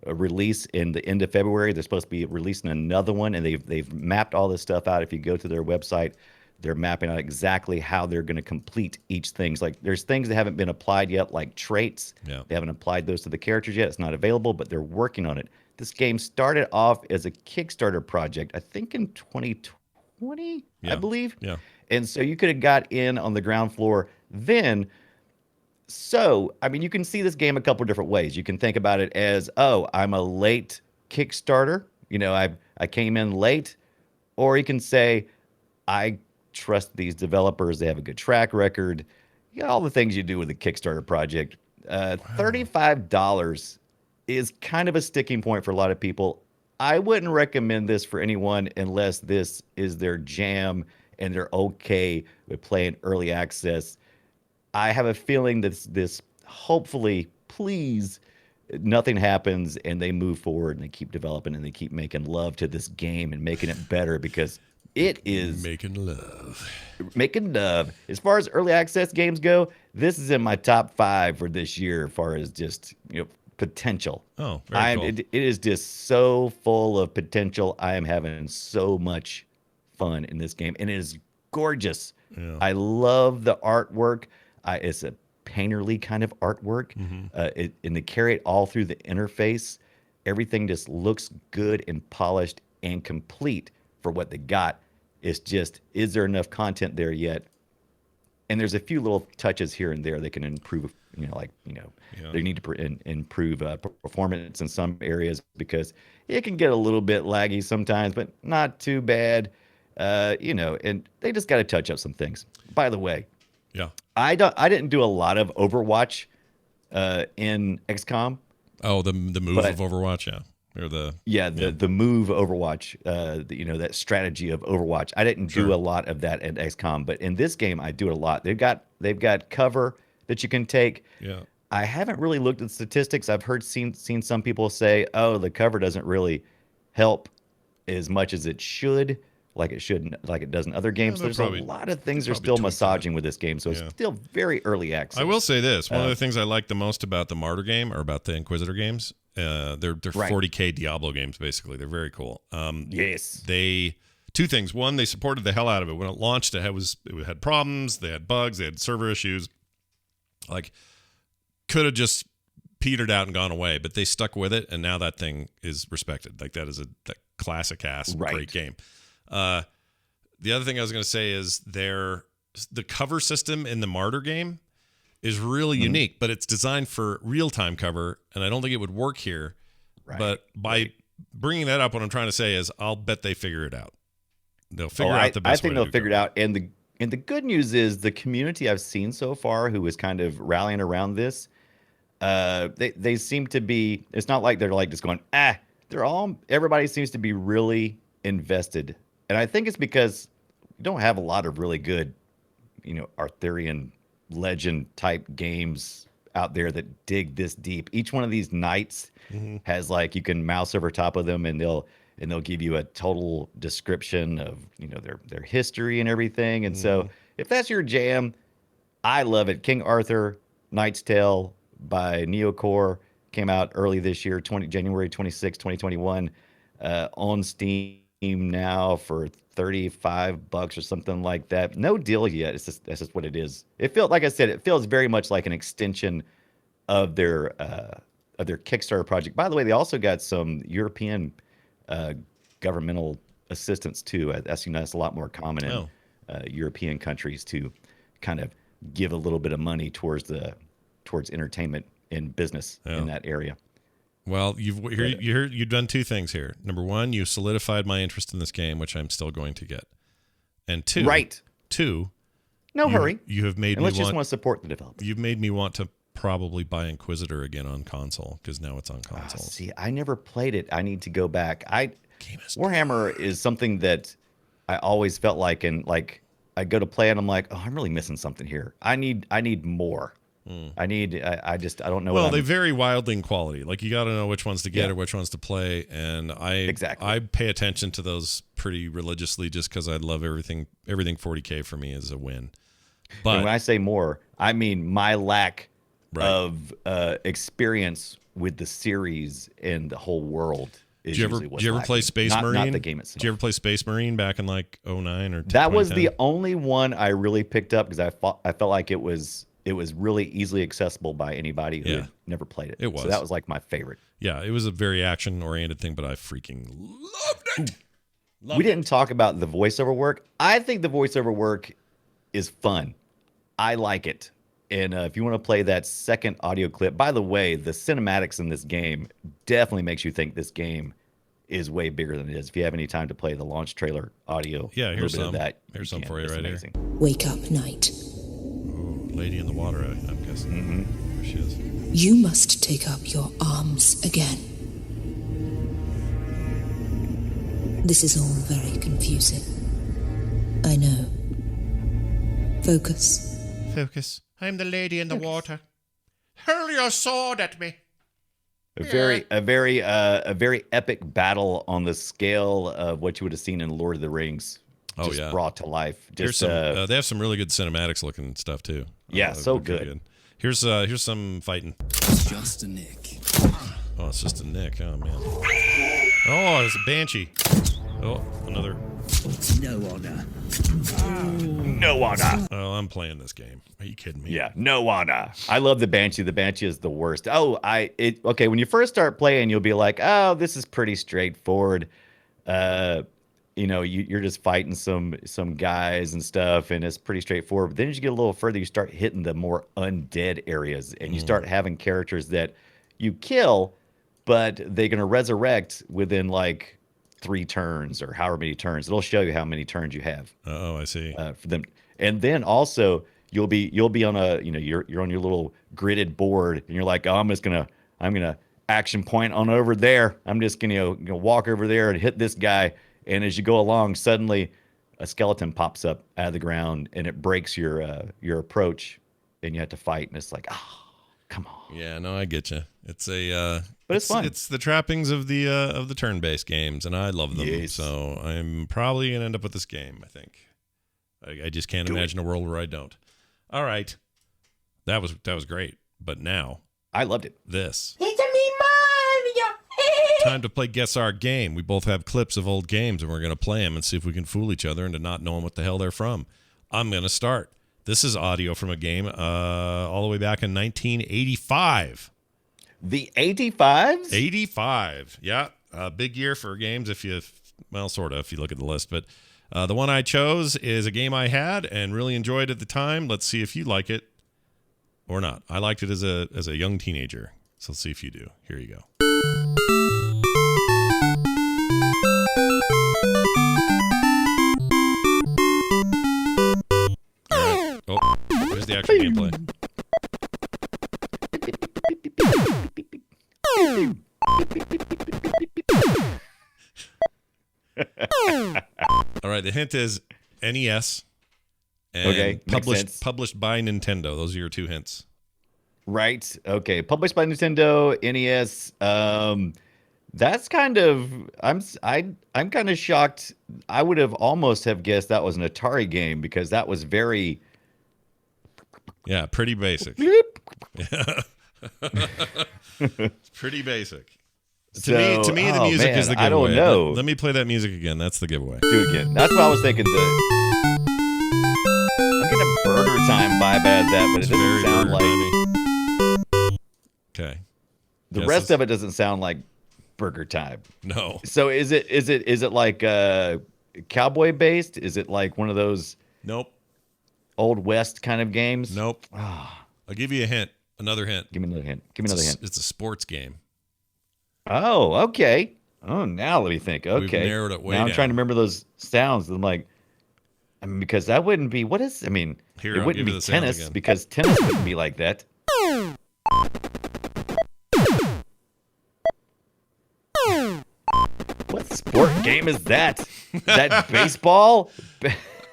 release in the end of February. They're supposed to be releasing another one, and they've mapped all this stuff out. If you go to their website, they're mapping out exactly how they're going to complete each thing. Like there's things that haven't been applied yet, like traits. Yeah. They haven't applied those to the characters yet. It's not available, but they're working on it. This game started off as a Kickstarter project, I think in 2020, I believe. Yeah. And so you could have got in on the ground floor then. So, I mean, you can see this game a couple of different ways. You can think about it as, oh, I'm a late Kickstarter. You know, I came in late. Or you can say, I trust these developers. They have a good track record. You know, all the things you do with a Kickstarter project. $35 is kind of a sticking point for a lot of people. I wouldn't recommend this for anyone unless this is their jam and they're okay with playing early access. I have a feeling that this hopefully, please, nothing happens and they move forward and they keep developing and they keep making love to this game and making it better because it is making love. As far as early access games go, this is in my top 5 for this year as far as just, you know, potential. Oh, very cool. It is just so full of potential. I am having so much fun in this game and it is gorgeous. Yeah. I love the artwork. It's a painterly kind of artwork. Mm-hmm. And they carry it all through the interface. Everything just looks good and polished and complete for what they got. It's just, is there enough content there yet? And there's a few little touches here and there they can improve. They need to improve performance in some areas because it can get a little bit laggy sometimes, but not too bad. And they just got to touch up some things. By the way, yeah, I didn't do a lot of Overwatch in XCOM. Oh, the move of Overwatch, yeah, or the move Overwatch. That strategy of Overwatch. I didn't do a lot of that in XCOM, but in this game I do it a lot. They've got cover that you can take. Yeah, I haven't really looked at statistics. I've seen some people say, oh, the cover doesn't really help as much as it should. Like it does in other games. There's a lot of things are still massaging with this game, so it's still very early access. I will say this: one of the things I like the most about the Martyr game or about the Inquisitor games, they're 40K Diablo games. Basically, they're very cool. Yes, two things. One, they supported the hell out of it when it launched. It had problems, they had bugs, they had server issues. Like, could have just petered out and gone away, but they stuck with it, and now that thing is respected. Like that is that classic ass great game. The other thing I was going to say is the cover system in the Martyr game is really unique, but it's designed for real-time cover, and I don't think it would work here. Right. But by bringing that up, what I'm trying to say is I'll bet they figure it out. They'll figure out the best way to do it. I think they'll figure it out. And the good news is the community I've seen so far who is kind of rallying around this, they seem to be. It's not like they're like just going everybody seems to be really invested, and I think it's because we don't have a lot of really good, Arthurian legend type games out there that dig this deep. Each one of these knights has like you can mouse over top of them and they'll give you a total description of their history and everything. And so if that's your jam, I love it. King Arthur, Knight's Tale by Neocore came out early this year, January 26, 2021, on Steam now for $35 or something like that. No deal yet. That's just what it is. It feels, like I said, it feels very much like an extension of their Kickstarter project. By the way, they also got some European governmental assistance too. That's that's a lot more common in European countries to kind of give a little bit of money towards entertainment and business in that area. Well, you've done two things here. Number one, you solidified my interest in this game, which I'm still going to get. And two, no hurry. You have made me just want to support the developer. You've made me want to probably buy Inquisitor again on console because now it's on console. See, I never played it. I need to go back. Warhammer is something that I always felt like, and like I go to play and I'm like, oh, I'm really missing something here. I need more. I don't know. Well, they vary wildly in quality. Like you got to know which ones to get or which ones to play, and I pay attention to those pretty religiously just because I love everything. Everything 40K for me is a win. But and when I say more, I mean my lack of experience with the series and the whole world. Did you ever play Space Marine? Not the game itself. Did you ever play Space Marine back in like 09 or 10? That was the only one I really picked up because I felt like it was really easily accessible by anybody who had never played it. It was. So that was like my favorite. Yeah, it was a very action-oriented thing, but I freaking loved it. We didn't talk about the voiceover work. I think the voiceover work is fun. I like it. And if you want to play that second audio clip, by the way, the cinematics in this game definitely makes you think this game is way bigger than it is. If you have any time to play the launch trailer audio, here's some. Here's some for you right amazing. here. Wake up, Knight. Lady in the water, I'm guessing. There she is. You must take up your arms again. This is all very confusing. I know. Focus. Focus. I'm the lady in the water. Hurl your sword at me. A very epic battle on the scale of what you would have seen in Lord of the Rings. Just brought to life. Just they have some really good cinematics looking stuff too. Yeah, so good. Here's some fighting. Just a nick. Oh, it's just a nick. Oh man. Oh, it's a banshee. Oh, another. No honor. No honor. Oh, I'm playing this game. Are you kidding me? Yeah, no honor. I love the banshee. The banshee is the worst. Okay. When you first start playing, you'll be like, oh, this is pretty straightforward. You're just fighting some guys and stuff, and it's pretty straightforward. But then as you get a little further, you start hitting the more undead areas, and you start having characters that you kill, but they're going to resurrect within like 3 turns or however many turns. It'll show you how many turns you have. Oh, I see. For them, and then also you'll be on a you're on your little gridded board, and you're like, oh, I'm gonna action point on over there. I'm just gonna walk over there and hit this guy. And as you go along, suddenly a skeleton pops up out of the ground, and it breaks your approach, and you have to fight. And it's like, come on. Yeah, no, I get you. It's but it's fun. It's the trappings of the turn-based games, and I love them. Yes. So I'm probably gonna end up with this game. I think. I just can't imagine a world where I don't. All right, that was great. But now I loved it. This. It's a me, Mario. Time to play Guess Our Game. We both have clips of old games, and we're going to play them and see if we can fool each other into not knowing what the hell they're from. I'm going to start. This is audio from a game all the way back in 1985. The 85s? 85. Yeah. Big year for games if you look at the list. But the one I chose is a game I had and really enjoyed at the time. Let's see if you like it or not. I liked it as a young teenager. So let's see if you do. Here you go. Oh, here's the actual gameplay. All right, the hint is NES. And Okay, makes sense. published by Nintendo. Those are your two hints. Right. Okay. Published by Nintendo, NES. That's kind of I'm kind of shocked. I would have almost have guessed that was an Atari game because that was very pretty basic. It's pretty basic. To me, the music is the giveaway. I don't know. Let me play that music again. That's the giveaway. Do it again. That's what I was thinking. I'm getting a Burger Time vibe out of that, but it doesn't sound like. Okay. The rest of it doesn't sound like Burger Time. No. So is it like cowboy based? Is it like one of those? Nope. Old West kind of games? Nope. I'll give you a hint. Another hint. Give me another hint. Give me another hint. It's a sports game. Oh, okay. Oh, now let me think. Okay. We've narrowed it way now I'm down. trying to remember those sounds. I'm like, I mean, because that wouldn't be, what is, I mean, Here, it I'll wouldn't give you be the sounds tennis again. because tennis wouldn't be like that. What sport game is that? Is that baseball?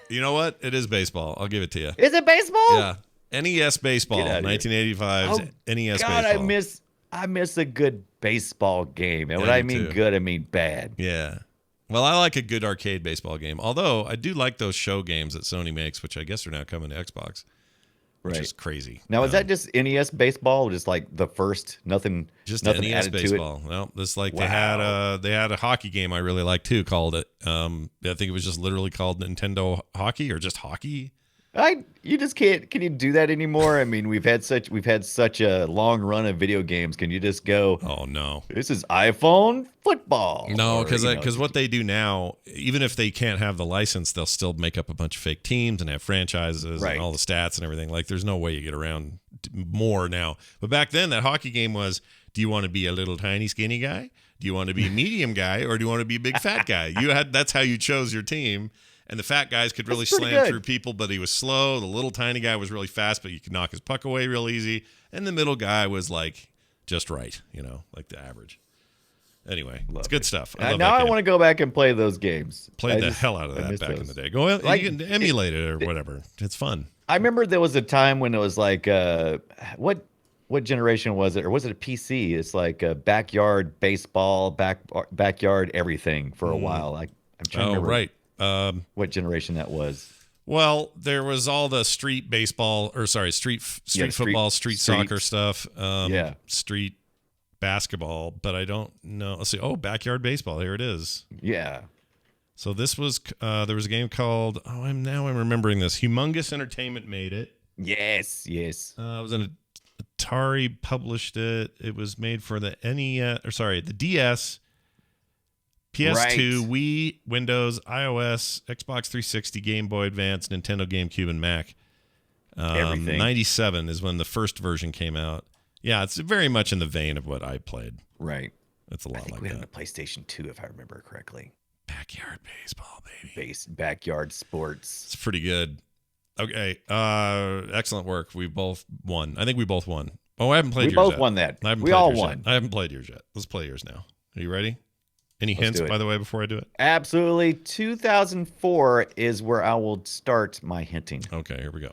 You know what? It is baseball. I'll give it to you. Is it baseball? Yeah. NES baseball. Get outta here. 1985's NES God, baseball. I miss a good baseball game. And Yeah, when I me mean too. good, I mean bad. Yeah. Well, I like a good arcade baseball game. Although I do like those show games that Sony makes, which I guess are now coming to Xbox, which is crazy. Now, is that just NES baseball, or just like the first, nothing NES added baseball? to it? Well, this like Wow. they had a hockey game I really liked too. Called it. I think it was just literally called Nintendo Hockey or just Hockey. You just can't. Can you do that anymore? I mean, we've had such a long run of video games. Can you just go? Oh no, this is iPhone football. No, Or, because what they do now, even if they can't have the license, they'll still make up a bunch of fake teams and have franchises Right. and all the stats and everything. Like, there's no way you get around more now. But back then, that hockey game was: do you want to be a little tiny skinny guy? Do you want to be a medium guy, or do you want to be a big fat guy? That's how you chose your team. And the fat guys could really slam through people, but he was slow. The little tiny guy was really fast, but you could knock his puck away real easy. And the middle guy was like just right, like the average. Anyway, it's good stuff. I love now that I game. want to go back and play those games. Played the hell out of that back in the day. Go you can emulate it or whatever. It's fun. I remember there was a time when it was like, what generation was it, or was it a PC? It's like backyard baseball, backyard everything for a while. I'm trying to remember. Right. What generation that was? Well, there was all the street baseball, street football, street soccer stuff. Street basketball, but I don't know. Let's see. Oh, backyard baseball. Here it is. Yeah. So this was there was a game called I'm remembering this. Humongous Entertainment made it. Yes. It was an Atari published it. It was made for the the DS. PS2, Wii, Windows, iOS, Xbox 360, Game Boy Advance, Nintendo GameCube, and Mac. Everything. 97 is when the first version came out. Yeah, it's very much in the vein of what I played. Right. It's a lot like we that. had a PlayStation 2, if I remember correctly. Backyard baseball, baby. Backyard sports. It's pretty good. Okay. Excellent work. We both won. I think we both won. Oh, I haven't played yours yet. We both won that. We all yours won. Yet. I haven't played yours yet. Let's play yours now. Are you ready? Any hints, by the way, before I do it? Absolutely. 2004 is where I will start my hinting. Okay, here we go.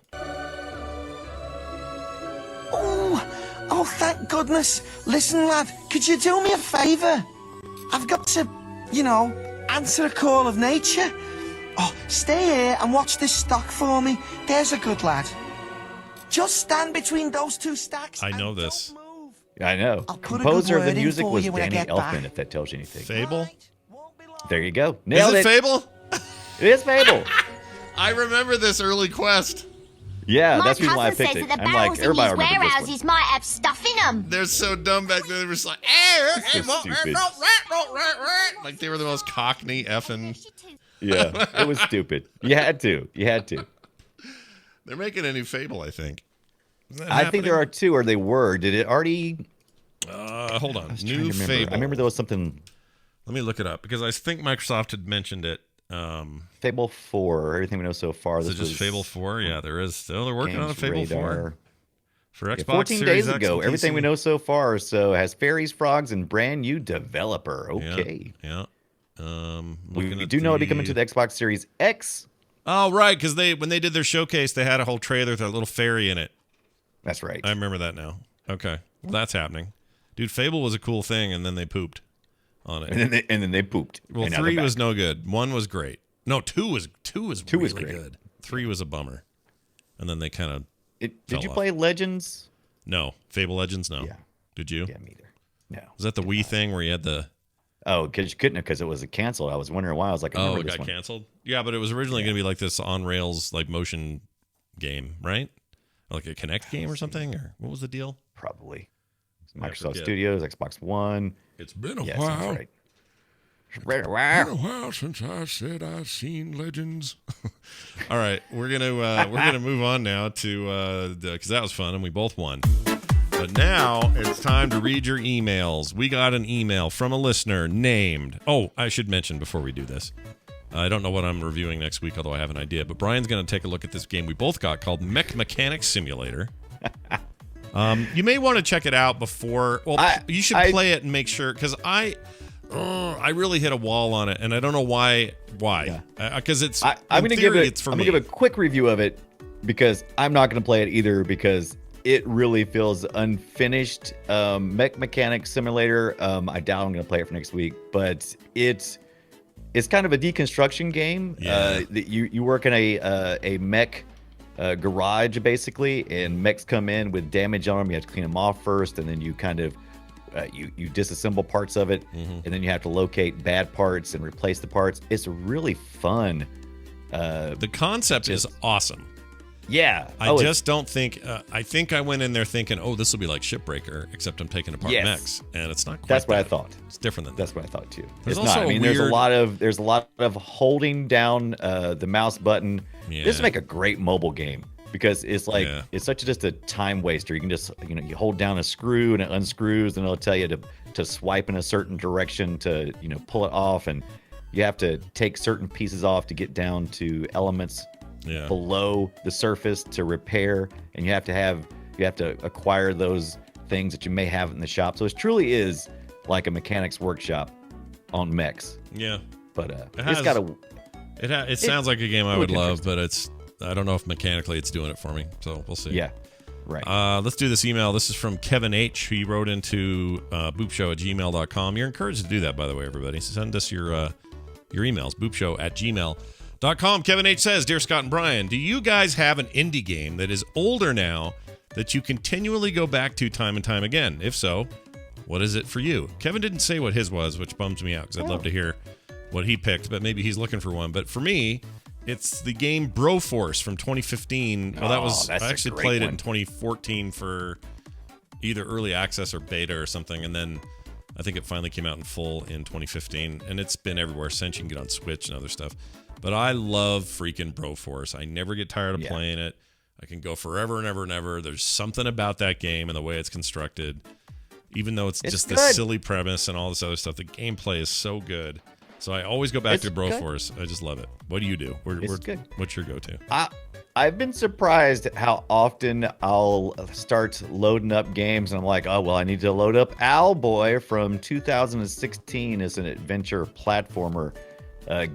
Oh, thank goodness. Listen, lad, could you do me a favour? I've got to, answer a call of nature. Oh, stay here and watch this stock for me. There's a good lad. Just stand between those two stacks. I know this. I know. Composer of the music was Danny Elfman, if that tells you anything. Fable? There you go. Nailed it. Fable? It is Fable. I remember this early quest. Yeah, My that's the reason why I cousin picked says it. that the I'm barrels like, everybody in his remembers this one. warehouses might have stuff in them. They're so dumb back then. They were just like, like they were the most cockney effing. Yeah, it was stupid. You had to. They're making a new Fable, I think. I think there are two, or they were. Did it already? Hold on. New Fable. I remember there was something. Let me look it up because I think Microsoft had mentioned it. Fable 4. Everything we know so far. Is it just Fable 4? Yeah, there is. Still, they're working on a Fable 4 for Xbox. 14 Series days X ago. and Everything PC. we know so far. So has fairies, frogs, and brand new developer. Okay. Yeah. We do know it'll be coming to the Xbox Series X. Oh, right, because when they did their showcase, they had a whole trailer with a little fairy in it. That's right. I remember that now. Okay, well, that's happening. Dude, Fable was a cool thing, and then they pooped on it. And then they pooped. Well, 3 was no good. 1 was great. No, 2 was really great. good. 3 was a bummer. And then they kind of Did you play Legends? No. Fable Legends? No. Yeah. Did you? Yeah, me either. No. Was that the Wii thing where you had the... Oh, because you couldn't because it was canceled. I was wondering why. I was like, I remember it this got one. canceled? Yeah, but it was originally going to be like this on-rails like motion game, right? Like a Kinect game or something? Or what was the deal? Probably. Microsoft Studios, Xbox One. It's been a while. Sounds right. It's been a while since I said I've seen Legends. All right, we're gonna move on now to because that was fun and we both won. But now it's time to read your emails. We got an email from a listener named. Oh, I should mention before we do this. I don't know what I'm reviewing next week, although I have an idea. But Brian's going to take a look at this game we both got called Mech Mechanics Simulator. You may want to check it out before. Well, you should play it and make sure, because I really hit a wall on it, and I don't know why. Why? Because it's. I'm going to give it. I'm going to give a quick review of it because I'm not going to play it either because it really feels unfinished. Mech Mechanics Simulator. I doubt I'm going to play it for next week, but it's kind of a deconstruction game. Yeah. You work in a mech garage basically, and mechs come in with damage on them. You have to clean them off first, and then you kind of you disassemble parts of it, and then you have to locate bad parts and replace the parts. It's really fun. The concept is awesome. Yeah. I just don't think. I think I went in there thinking, "Oh, this will be like Shipbreaker," except I'm taking apart mechs, and it's not quite. That's what I thought. It's different than that's what I thought too. There's it's also not. I mean, there's a lot of holding down the mouse button. Yeah. This would make a great mobile game because it's like it's such just a time waster. You can just you hold down a screw and it unscrews, and it'll tell you to swipe in a certain direction to pull it off, and you have to take certain pieces off to get down to elements below the surface to repair, and you have to acquire those things that you may have in the shop. So it truly is like a mechanics workshop on mechs. Yeah, but it sounds like a game I would love, but I don't know if mechanically it's doing it for me. So we'll see. Yeah, right. Let's do this email. This is from Kevin H. He wrote into boopshow@gmail.com. You're encouraged to do that, by the way, everybody. Send us your emails, boopshow@gmail.com. Kevin H. says, Dear Scott and Brian, do you guys have an indie game that is older now that you continually go back to time and time again? If so, what is it for you? Kevin didn't say what his was, which bums me out because I'd love to hear what he picked, but maybe he's looking for one. But for me, it's the game Broforce from 2015. Well, I actually played it in 2014 for either early access or beta or something, and then I think it finally came out in full in 2015, and it's been everywhere since. You can get on Switch and other stuff. But I love freaking Broforce. I never get tired of playing it. I can go forever and ever and ever. There's something about that game and the way it's constructed. Even though it's just this silly premise and all this other stuff, the gameplay is so good. So I always go back to Broforce. I just love it. What do you do? Good. What's your go-to? I've been surprised how often I'll start loading up games and I'm like, oh, well, I need to load up Owlboy from 2016 as an adventure platformer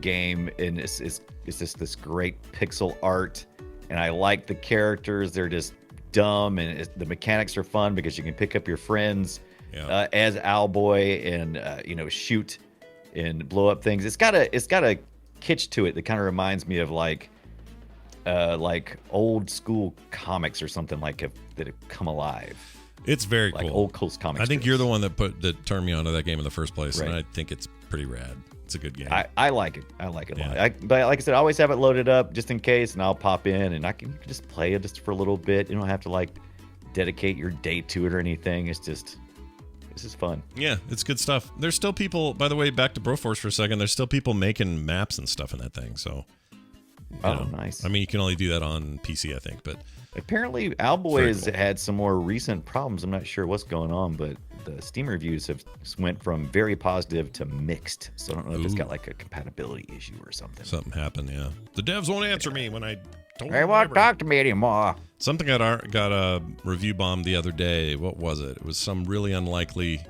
game, and it's just this great pixel art, and I like the characters. They're just dumb, and the mechanics are fun because you can pick up your friends as Owlboy and shoot and blow up things. It's got a kitsch to it that kind of reminds me of like old school comics or something that have come alive. It's very like cool. Old comics. I think you're the one that turned me onto that game in the first place, and I think it's pretty rad. It's a good game. I like it. I like it a lot. But like I said, I always have it loaded up just in case, and I'll pop in and you can just play it just for a little bit. You don't have to dedicate your day to it or anything. It's just fun. Yeah, it's good stuff. There's still people, by the way, back to Broforce for a second. There's still people making maps and stuff in that thing. So, nice. I mean, you can only do that on PC, I think, but apparently Owlboy has had some more recent problems. I'm not sure what's going on, but the Steam reviews have went from very positive to mixed. So I don't know if it's got like a compatibility issue or something. Something happened, yeah. The devs won't answer me when I don't. They won't talk to me anymore. Something got a review bomb the other day. What was it? It was some really unlikely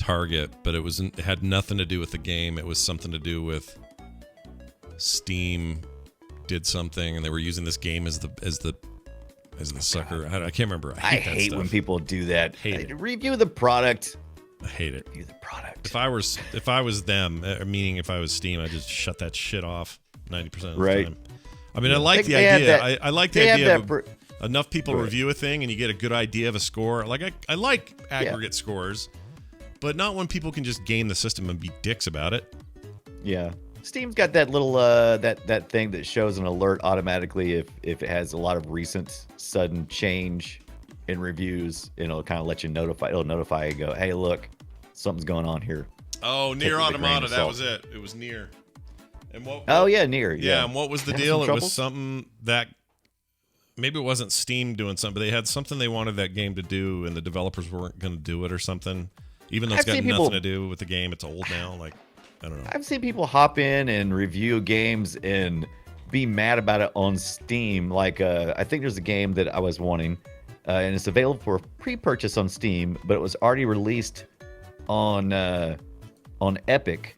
Target, but it had nothing to do with the game. It was something to do with Steam did something, and they were using this game as the sucker. I can't remember. I hate when people do that. Hate it. Review the product. I hate it. Review the product. If I was them, meaning if I was Steam, I'd just shut that shit off 90% of the Right. time. I mean, I like the idea. I like the idea of enough people review a thing and you get a good idea of a score. Like I like aggregate scores, but not when people can just game the system and be dicks about it. Yeah. Steam's got that little that thing that shows an alert automatically if it has a lot of recent sudden change in reviews, and it'll kind of let you notify you, go, hey, look, something's going on here. Oh, Nier Automata, that was it. It was Nier. And what? Oh yeah, Nier. Yeah, and what was the deal? It was something that maybe it wasn't Steam doing something, but they had something they wanted that game to do, and the developers weren't going to do it or something. Even though it's got nothing to do with the game, it's old now. Like, I don't know. I've seen people hop in and review games and be mad about it on Steam. Like, I think there's a game that I was wanting, and it's available for pre-purchase on Steam, but it was already released on Epic,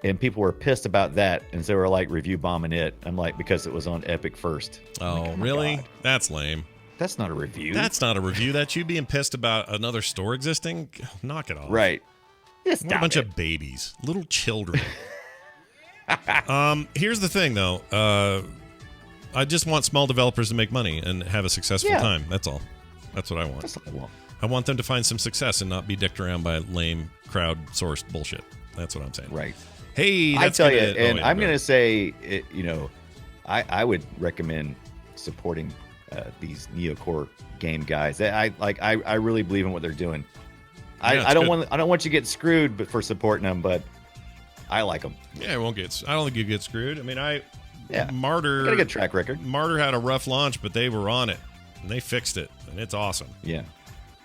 and people were pissed about that, and so they were like review bombing it. I'm like, because it was on Epic first. Oh, really? That's lame. That's not a review. That's not a review. That's you being pissed about another store existing. Knock it off. Right. What a bunch of babies, little children. Here's the thing, though. I just want small developers to make money and have a successful time. That's all. That's what I want. That's what I want. I want them to find some success and not be dicked around by lame crowd-sourced bullshit. That's what I'm saying. Right. Hey, that's I tell you, and I'm going to say, I would recommend supporting these Neocore game guys. I really believe in what they're doing. I don't want you to get screwed, but for supporting them, but I like them. Yeah, I don't think you get screwed. I mean, Martyr got a good track record. Martyr had a rough launch, but they were on it and they fixed it, and it's awesome. Yeah.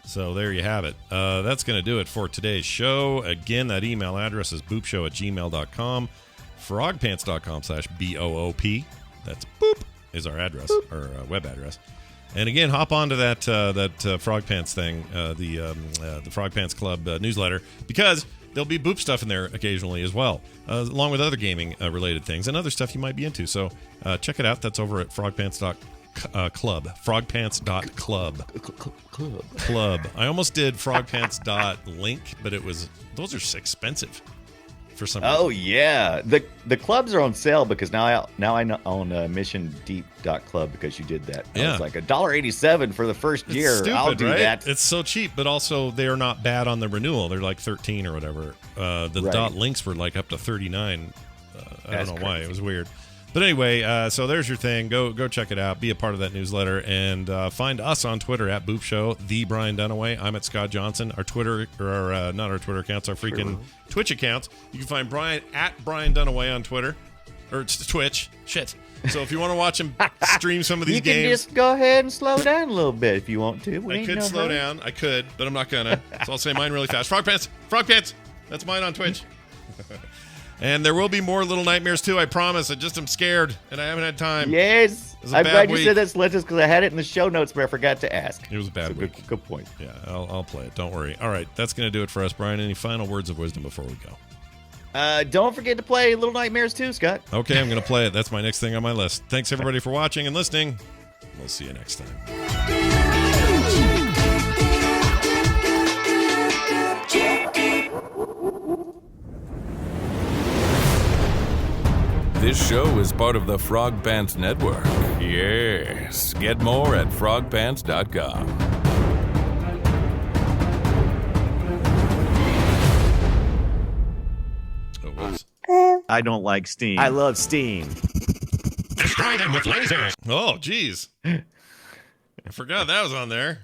So there you have it. That's going to do it for today's show. Again, that email address is boopshow@gmail.com. frogpants.com/BOOP. That's boop is our address, or web address. And again, hop onto that Frog Pants thing, the Frog Pants Club newsletter, because there'll be boop stuff in there occasionally as well, along with other gaming related things and other stuff you might be into. So check it out. That's over at frogpants.club. Frogpants.club. I almost did frogpants.link, but those are expensive for some reason. Oh yeah, the clubs are on sale because now I own missiondeep.club because you dot that. Yeah. It's like $1.87 for the first year. It's stupid, I'll do right? that. It's so cheap, but also they're not bad on the renewal. They're like 13 or whatever. The dot links were like up to 39. I don't know why. It was weird. But anyway, so there's your thing. Go check it out. Be a part of that newsletter, and find us on Twitter at Boop Show, the Brian Dunaway. I'm at Scott Johnson. Our Twitter, or not our Twitter accounts, our freaking Twitch accounts. You can find Brian at Brian Dunaway on Twitter, or it's Twitch. Shit. So if you want to watch him stream some of these games, you can just go ahead and slow down a little bit if you want to. I could slow down. I could, but I'm not gonna. So I'll say mine really fast. Frog Pants. That's mine on Twitch. And there will be more Little Nightmares too, I promise. I just am scared, and I haven't had time. Yes. I'm glad you said that, Sledges, because I had it in the show notes, but I forgot to ask. It was a bad week. Good point. Yeah, I'll play it. Don't worry. All right, that's going to do it for us. Brian, any final words of wisdom before we go? Don't forget to play Little Nightmares too, Scott. Okay, I'm going to play it. That's my next thing on my list. Thanks, everybody, for watching and listening. We'll see you next time. This show is part of the Frog Pants Network. Yes. Get more at frogpants.com. I don't like Steam. I love Steam. Destroy them with lasers. Oh, geez. I forgot that was on there.